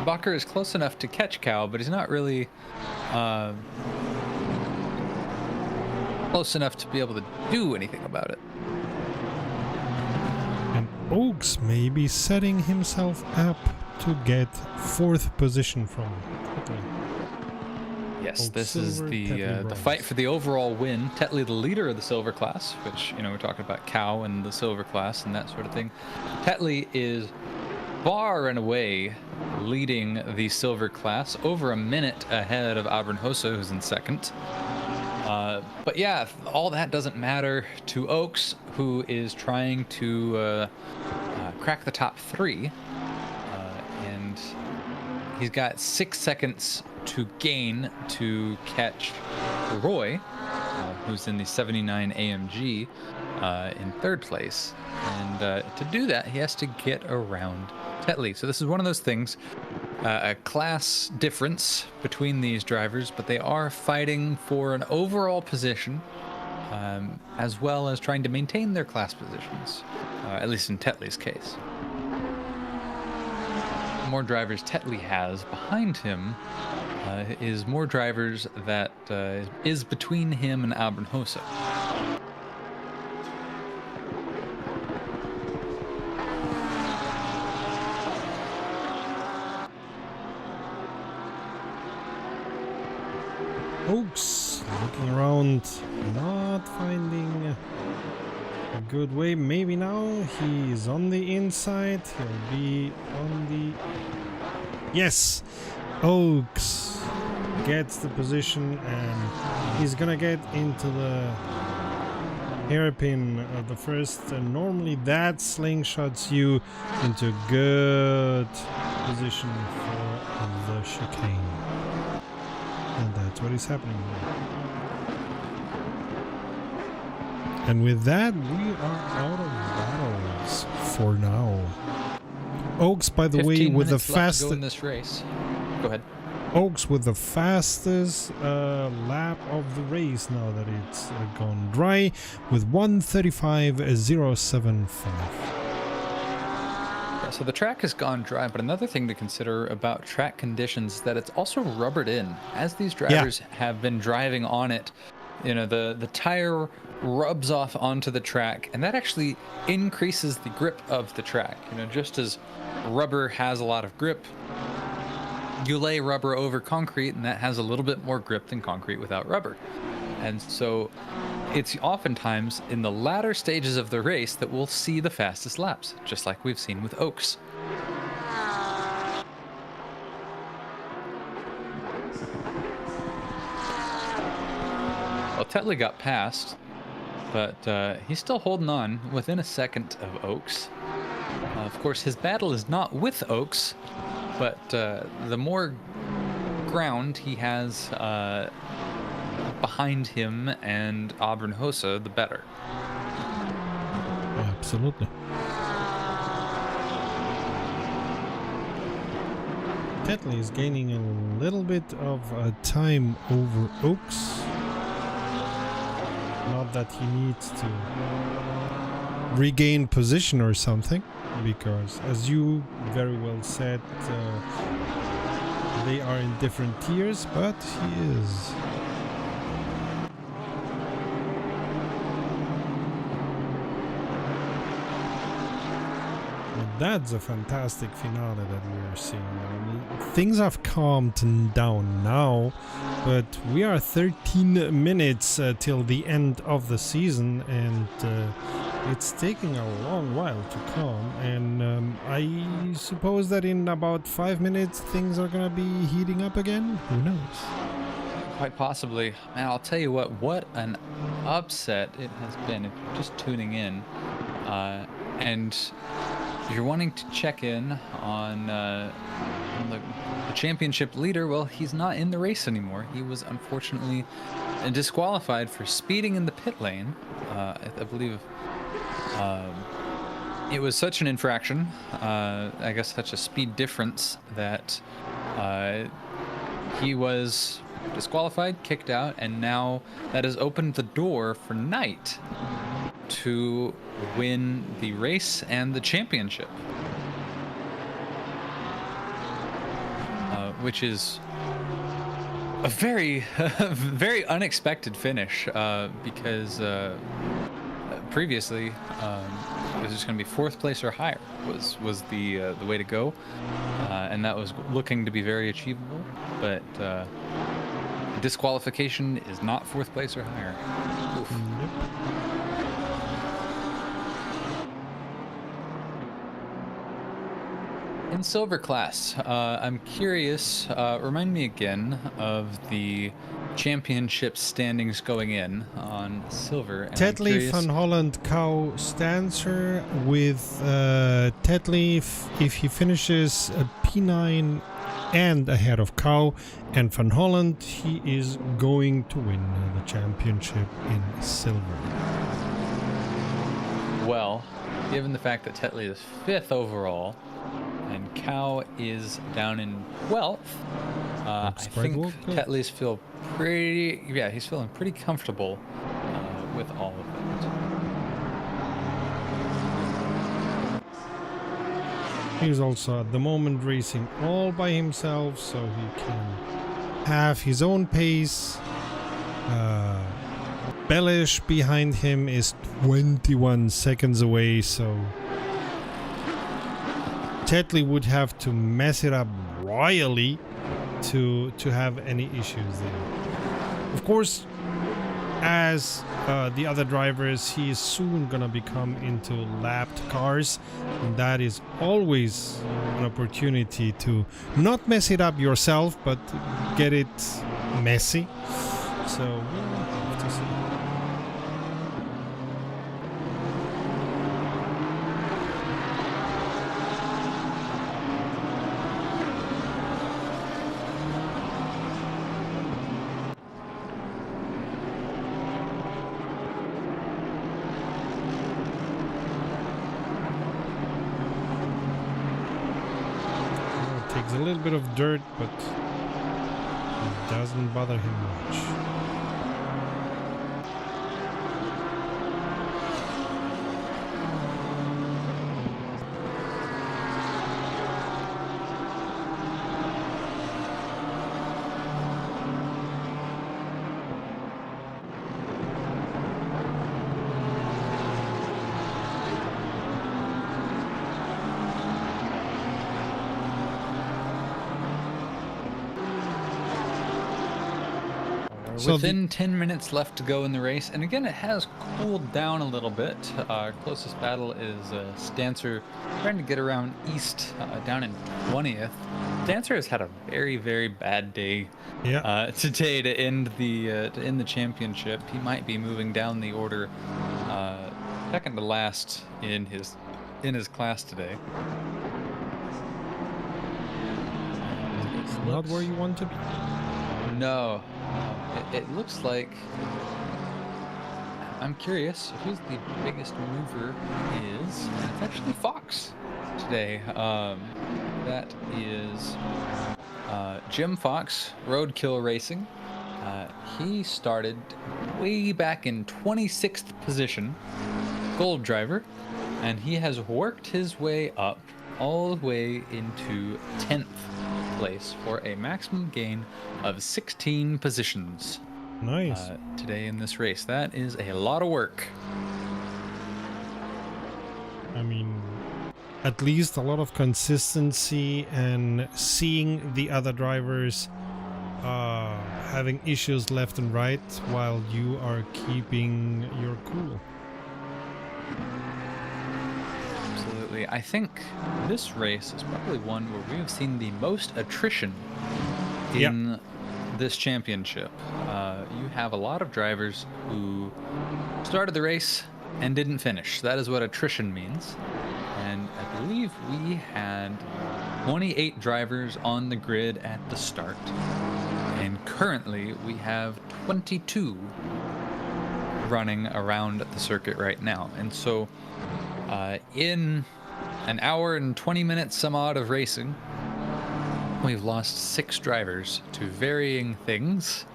Bacher is close enough to catch Cow, but he's not really close enough to be able to do anything about it. And Oaks may be setting himself up to get 4th position from Tetley. Yes, Oaks this silver, is the bronze. fight for the overall win. Tetley, the leader of the silver class, which, you know, we're talking about Cow and the silver class and that sort of thing. Tetley is far and away leading the silver class, over a minute ahead of Abernhosa, who's in second. But yeah, all that doesn't matter to Oaks, who is trying to crack the top 3. And he's got 6 seconds to gain to catch Roy, who's in the 79 AMG in 3rd place. And to do that, he has to get around Tetley. So this is one of those things, a class difference between these drivers, but they are fighting for an overall position, as well as trying to maintain their class positions, at least in Tetley's case. The more drivers Tetley has behind him is more drivers that is between him and Abernhosa. Oaks looking around, not finding a good way. Maybe now he's on the inside. He'll be on the... Yes! Oaks gets the position and he's gonna get into the hairpin of the first. And normally that slingshots you into a good position for the chicane. And that's what is happening here. And with that, we are out of battles for now. Oaks, by the way, with the fastest in this race. Go ahead. Oaks with the fastest lap of the race now that it's gone dry with 1:35.075. Yeah, so the track has gone dry, but another thing to consider about track conditions is that it's also rubbered in. As these drivers have been driving on it, you know, the tire rubs off onto the track, and that actually increases the grip of the track. You know, just as rubber has a lot of grip, you lay rubber over concrete and that has a little bit more grip than concrete without rubber. And so it's oftentimes in the latter stages of the race that we'll see the fastest laps, just like we've seen with Oaks. Well, Tetley got past, but he's still holding on within a second of Oaks. Of course, his battle is not with Oaks, but the more ground he has behind him and Auburn Hosa, the better. Absolutely. Tetley is gaining a little bit of time over Oaks. Not that he needs to regain position or something, because as you very well said, they are in different tiers, but he is. That's a fantastic finale that we are seeing. I mean, things have calmed down now, but we are 13 minutes till the end of the season, and it's taking a long while to calm. And I suppose that in about 5 minutes things are gonna be heating up again. Who knows? Quite possibly. Man, I'll tell you what an upset it has been if you're just tuning in. And if you're wanting to check in on the championship leader, well, he's not in the race anymore. He was unfortunately disqualified for speeding in the pit lane. I believe it was such an infraction, I guess such a speed difference, that he was disqualified, kicked out, and now that has opened the door for Knight to win the race and the championship, which is a very very unexpected finish, because previously it was just going to be 4th place or higher was the way to go, and that was looking to be very achievable, but disqualification is not 4th place or higher. Oof. In silver class, I'm curious, remind me again of the championship standings going in on silver. Tetley, Van Holland, Cow, Stancer with Tetley, if he finishes P9 and ahead of Cow and Van Holland, he is going to win the championship in silver. Well, given the fact that Tetley is 5th overall, and Cow is down in 12th. I think Tetley's feel pretty. Yeah, he's feeling pretty comfortable with all of it. He's also at the moment racing all by himself, so he can have his own pace. Bellish behind him is 21 seconds away, so Tetley would have to mess it up royally to have any issues there. Of course, as the other drivers, he is soon gonna become into lapped cars, and that is always an opportunity to not mess it up yourself, but get it messy. So we'll have to see. Takes a little bit of dirt, but it doesn't bother him much. So Within 10 minutes left to go in the race, and again, it has cooled down a little bit. Our closest battle is Stancer trying to get around east down in 20th. Stancer has had a very, very bad day today to end the championship. He might be moving down the order, second to last in his class today. It's not where you want to be. No. It looks like, I'm curious who the biggest mover is, and it's actually Fox today. That is Jim Fox, Roadkill Racing. He started way back in 26th position, gold driver, and he has worked his way up all the way into 10th place for a maximum gain of 16 positions. Nice. Today in this race. That is a lot of work. I mean, at least a lot of consistency and seeing the other drivers having issues left and right while you are keeping your cool. Absolutely. I think this race is probably one where we have seen the most attrition in this championship. You have a lot of drivers who started the race and didn't finish. That is what attrition means. And I believe we had 28 drivers on the grid at the start. And currently we have 22 running around the circuit right now. And so in an hour and 20 minutes some odd of racing, we've lost 6 drivers to varying things.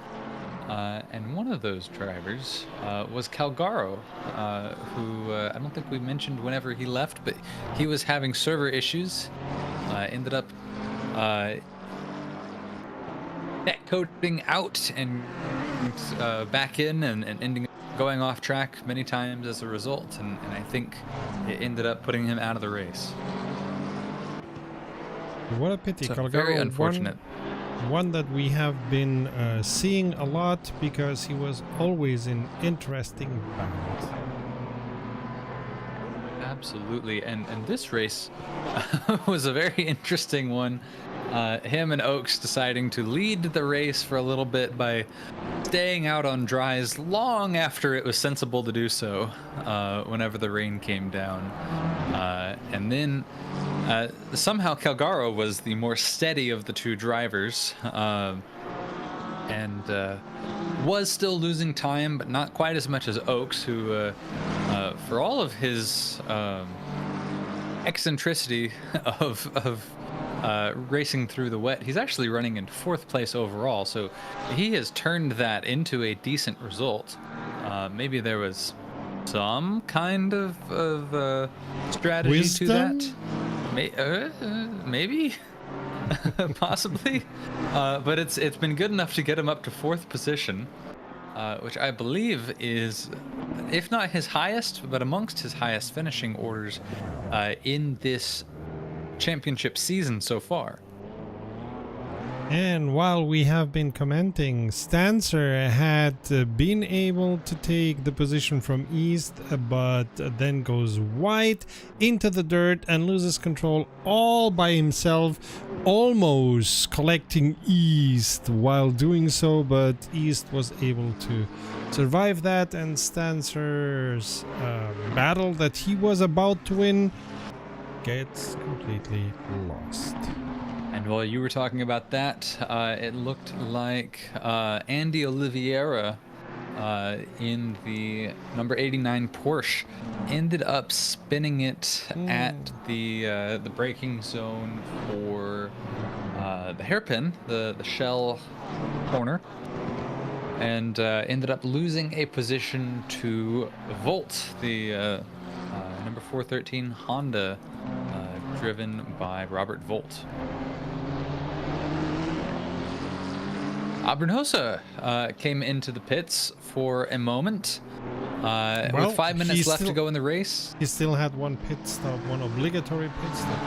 And one of those drivers was Calgaro, who I don't think we mentioned whenever he left, but he was having server issues. Ended up net coding out and back in and ending up going off track many times as a result. And I think it ended up putting him out of the race. What a pity. So Calgaro, very unfortunate. One that we have been seeing a lot because he was always in interesting battles. Absolutely, and this race was a very interesting one. Him and Oaks deciding to lead the race for a little bit by staying out on dries long after it was sensible to do so, whenever the rain came down. And then somehow Calgaro was the more steady of the two drivers, and was still losing time, but not quite as much as Oaks, who, for all of his eccentricity of racing through the wet, he's actually running in 4th place overall, so he has turned that into a decent result. Maybe there was some kind of strategy Wisdom? to that. Maybe. Possibly. But it's been good enough to get him up to 4th position, which I believe is, if not his highest, but amongst his highest finishing orders in this championship season so far. And while we have been commenting, Stancer had been able to take the position from east, but then goes wide into the dirt and loses control all by himself, almost collecting east while doing so, but east was able to survive that, and Stancer's battle that he was about to win gets completely lost. And while you were talking about that, it looked like Andy Oliveira in the number 89 Porsche ended up spinning it at the braking zone for the hairpin, the shell corner, and ended up losing a position to Volt, the number 413 Honda, driven by Robert Volt. Abrunhosa came into the pits for a moment. With 5 minutes left to go in the race. He still had one pit stop, one obligatory pit stop.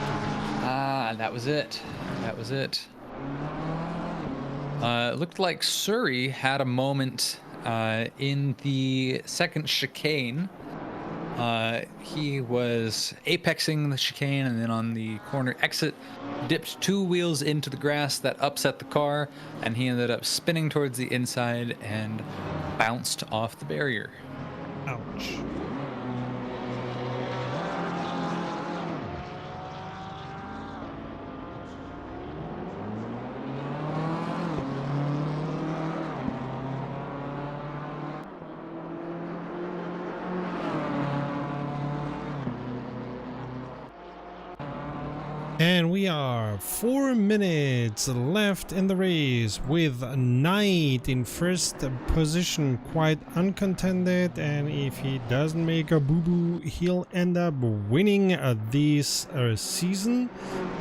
That was it. That was it. Looked like Surrey had a moment in the second chicane. He was apexing the chicane, and then on the corner exit dipped 2 wheels into the grass. That upset the car, and he ended up spinning towards the inside and bounced off the barrier. Ouch. And we are 4 minutes left in the race with Knight in first position, quite uncontended, and if he doesn't make a boo-boo, he'll end up winning this season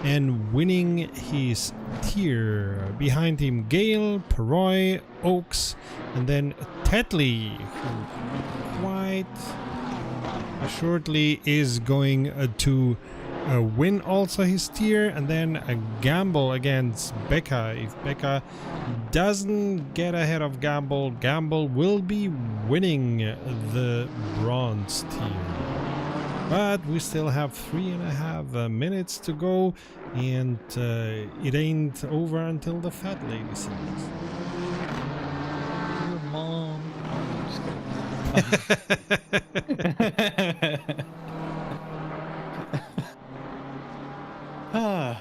and winning his tier. Behind him, Gale, Peroy, Oaks, and then Tetley, who quite shortly is going to win also his tier, and then a gamble against Becca. If Becca doesn't get ahead of Gamble, Gamble will be winning the bronze tier. But we still have 3.5 minutes to go, and it ain't over until the fat lady sings. Your mom. All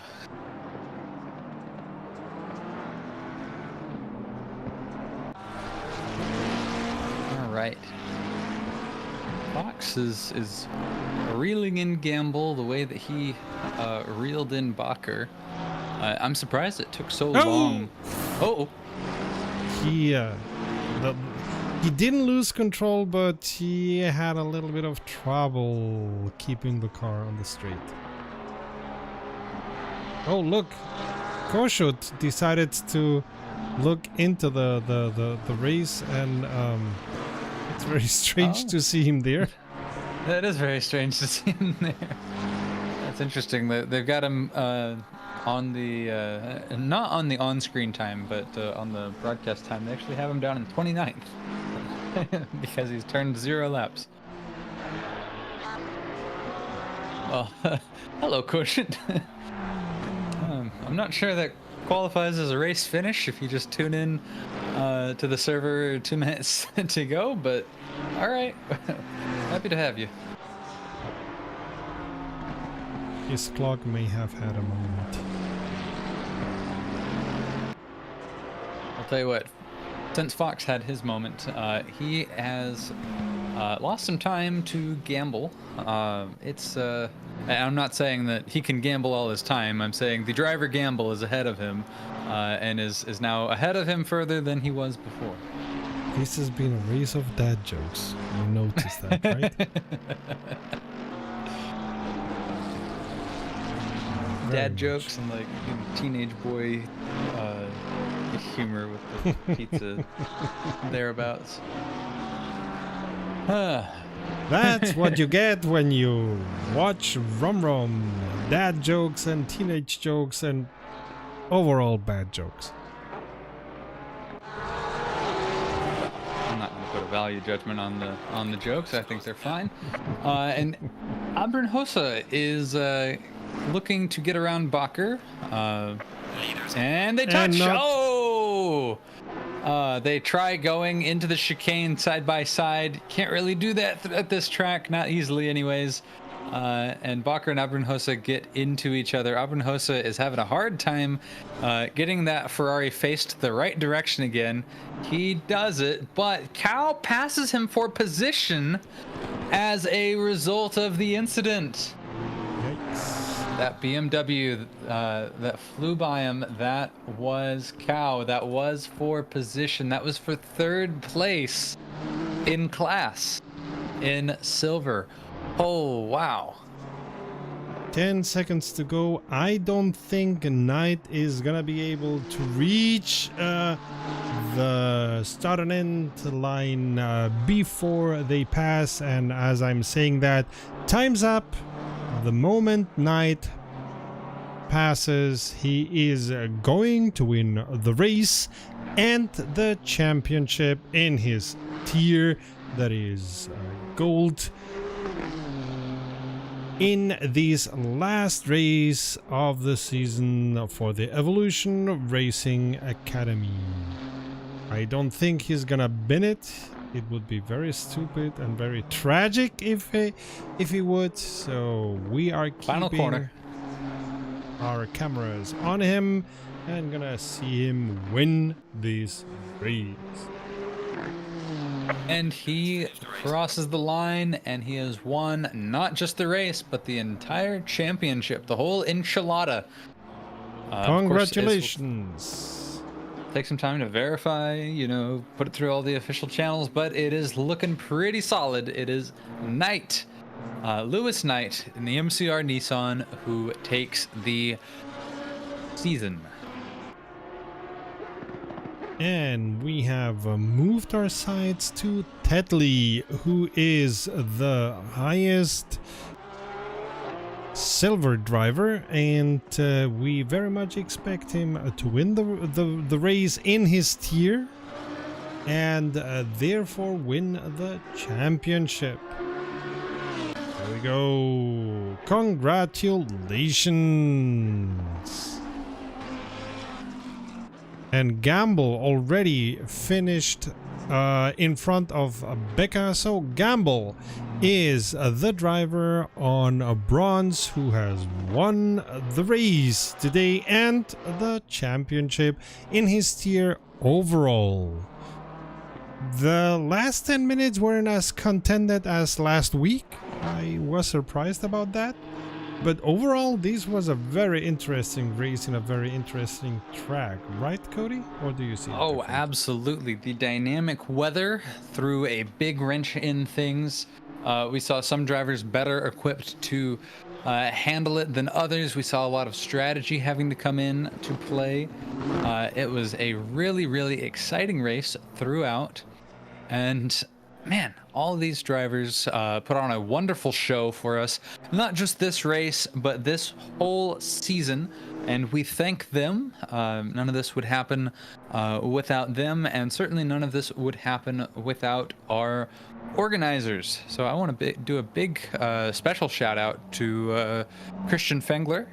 right. Fox is reeling in Gamble the way that he reeled in Bacher. I'm surprised it took so long. Oh. He didn't lose control, but he had a little bit of trouble keeping the car on the straight. Oh, look, Koshut decided to look into the race, and it's very strange to see him there. That is very strange to see him there. That's interesting. They've got him on the not on the on-screen time, but on the broadcast time. They actually have him down in 29th because he's turned 0 laps. Well, hello, Koshut. I'm not sure that qualifies as a race finish if you just tune in to the server 2 minutes to go, but all right. Happy to have you. His clock may have had a moment. I'll tell you what, since Fox had his moment, he has lost some time to Gamble. I'm not saying that he can gamble all his time. I'm saying the driver Gamble is ahead of him, and is now ahead of him further than he was before. This has been a race of dad jokes. You noticed that, right? Dad jokes and like teenage boy humor with the pizza thereabouts. That's what you get when you watch Rum Rum. Dad jokes and teenage jokes and overall bad jokes. I'm not going to put a value judgment on the jokes. I think they're fine. And Abernhosa is looking to get around Bakker. And they touch. They try going into the chicane side by side. Can't really do that at this track, not easily anyways. And Bakker and Abernhosa get into each other. Abernhosa is having a hard time getting that Ferrari faced the right direction again. He does it, but Cal passes him for position as a result of the incident. Yikes. That BMW that flew by him, that was Cow. That was for position. That was for third place in class in silver. Oh, wow. 10 seconds to go. I don't think Knight is gonna be able to reach the start and end line before they pass. And as I'm saying that, time's up. The moment Knight passes, he is going to win the race and the championship in his tier, that is gold, in this last race of the season for the Evolution Racing Academy. I don't think he's gonna win it. It would be very stupid and very tragic if he would. So we are Final corner. Our cameras on him and gonna see him win this race. And he crosses the line, and he has won not just the race, but the entire championship, the whole enchilada. Congratulations. Take some time to verify, put it through all the official channels, but it is looking pretty solid. It is Knight, Lewis Knight in the MCR Nissan, who takes the season. And we have moved our sights to Tetley, who is the highest silver driver, and we very much expect him to win the race in his tier and therefore win the championship. There we go. Congratulations. And Gamble already finished in front of Becca. So Gamble is the driver on bronze who has won the race today and the championship in his tier overall. The last 10 minutes weren't as contended as last week. I was surprised about that. But overall, this was a very interesting race in a very interesting track. Right, Cody? Or do you see it different? Absolutely. The dynamic weather threw a big wrench in things. We saw some drivers better equipped to handle it than others. We saw a lot of strategy having to come in to play. It was a really, really exciting race throughout. And man, all of these drivers put on a wonderful show for us. Not just this race, but this whole season. And we thank them. None of this would happen without them. And certainly none of this would happen without our organizers. So I want to do a big special shout out to Christian Fengler.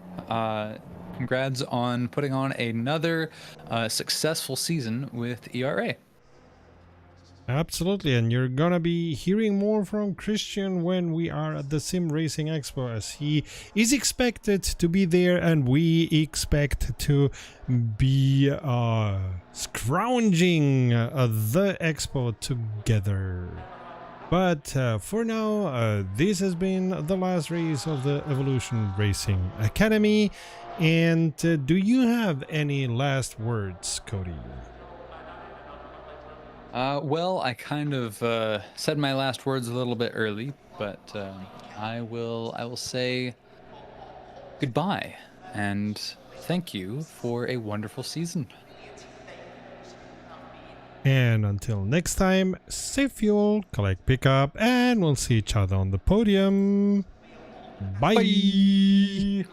Congrats on putting on another successful season with ERA. Absolutely, and you're gonna be hearing more from Christian when we are at the Sim Racing Expo, as he is expected to be there and we expect to be scrounging the expo together. But for now, this has been the last race of the Evolution Racing Academy. And do you have any last words, Cody? Well, I kind of said my last words a little bit early, but I will say goodbye and thank you for a wonderful season. And until next time, save fuel, collect pickup, and we'll see each other on the podium. Bye. Bye.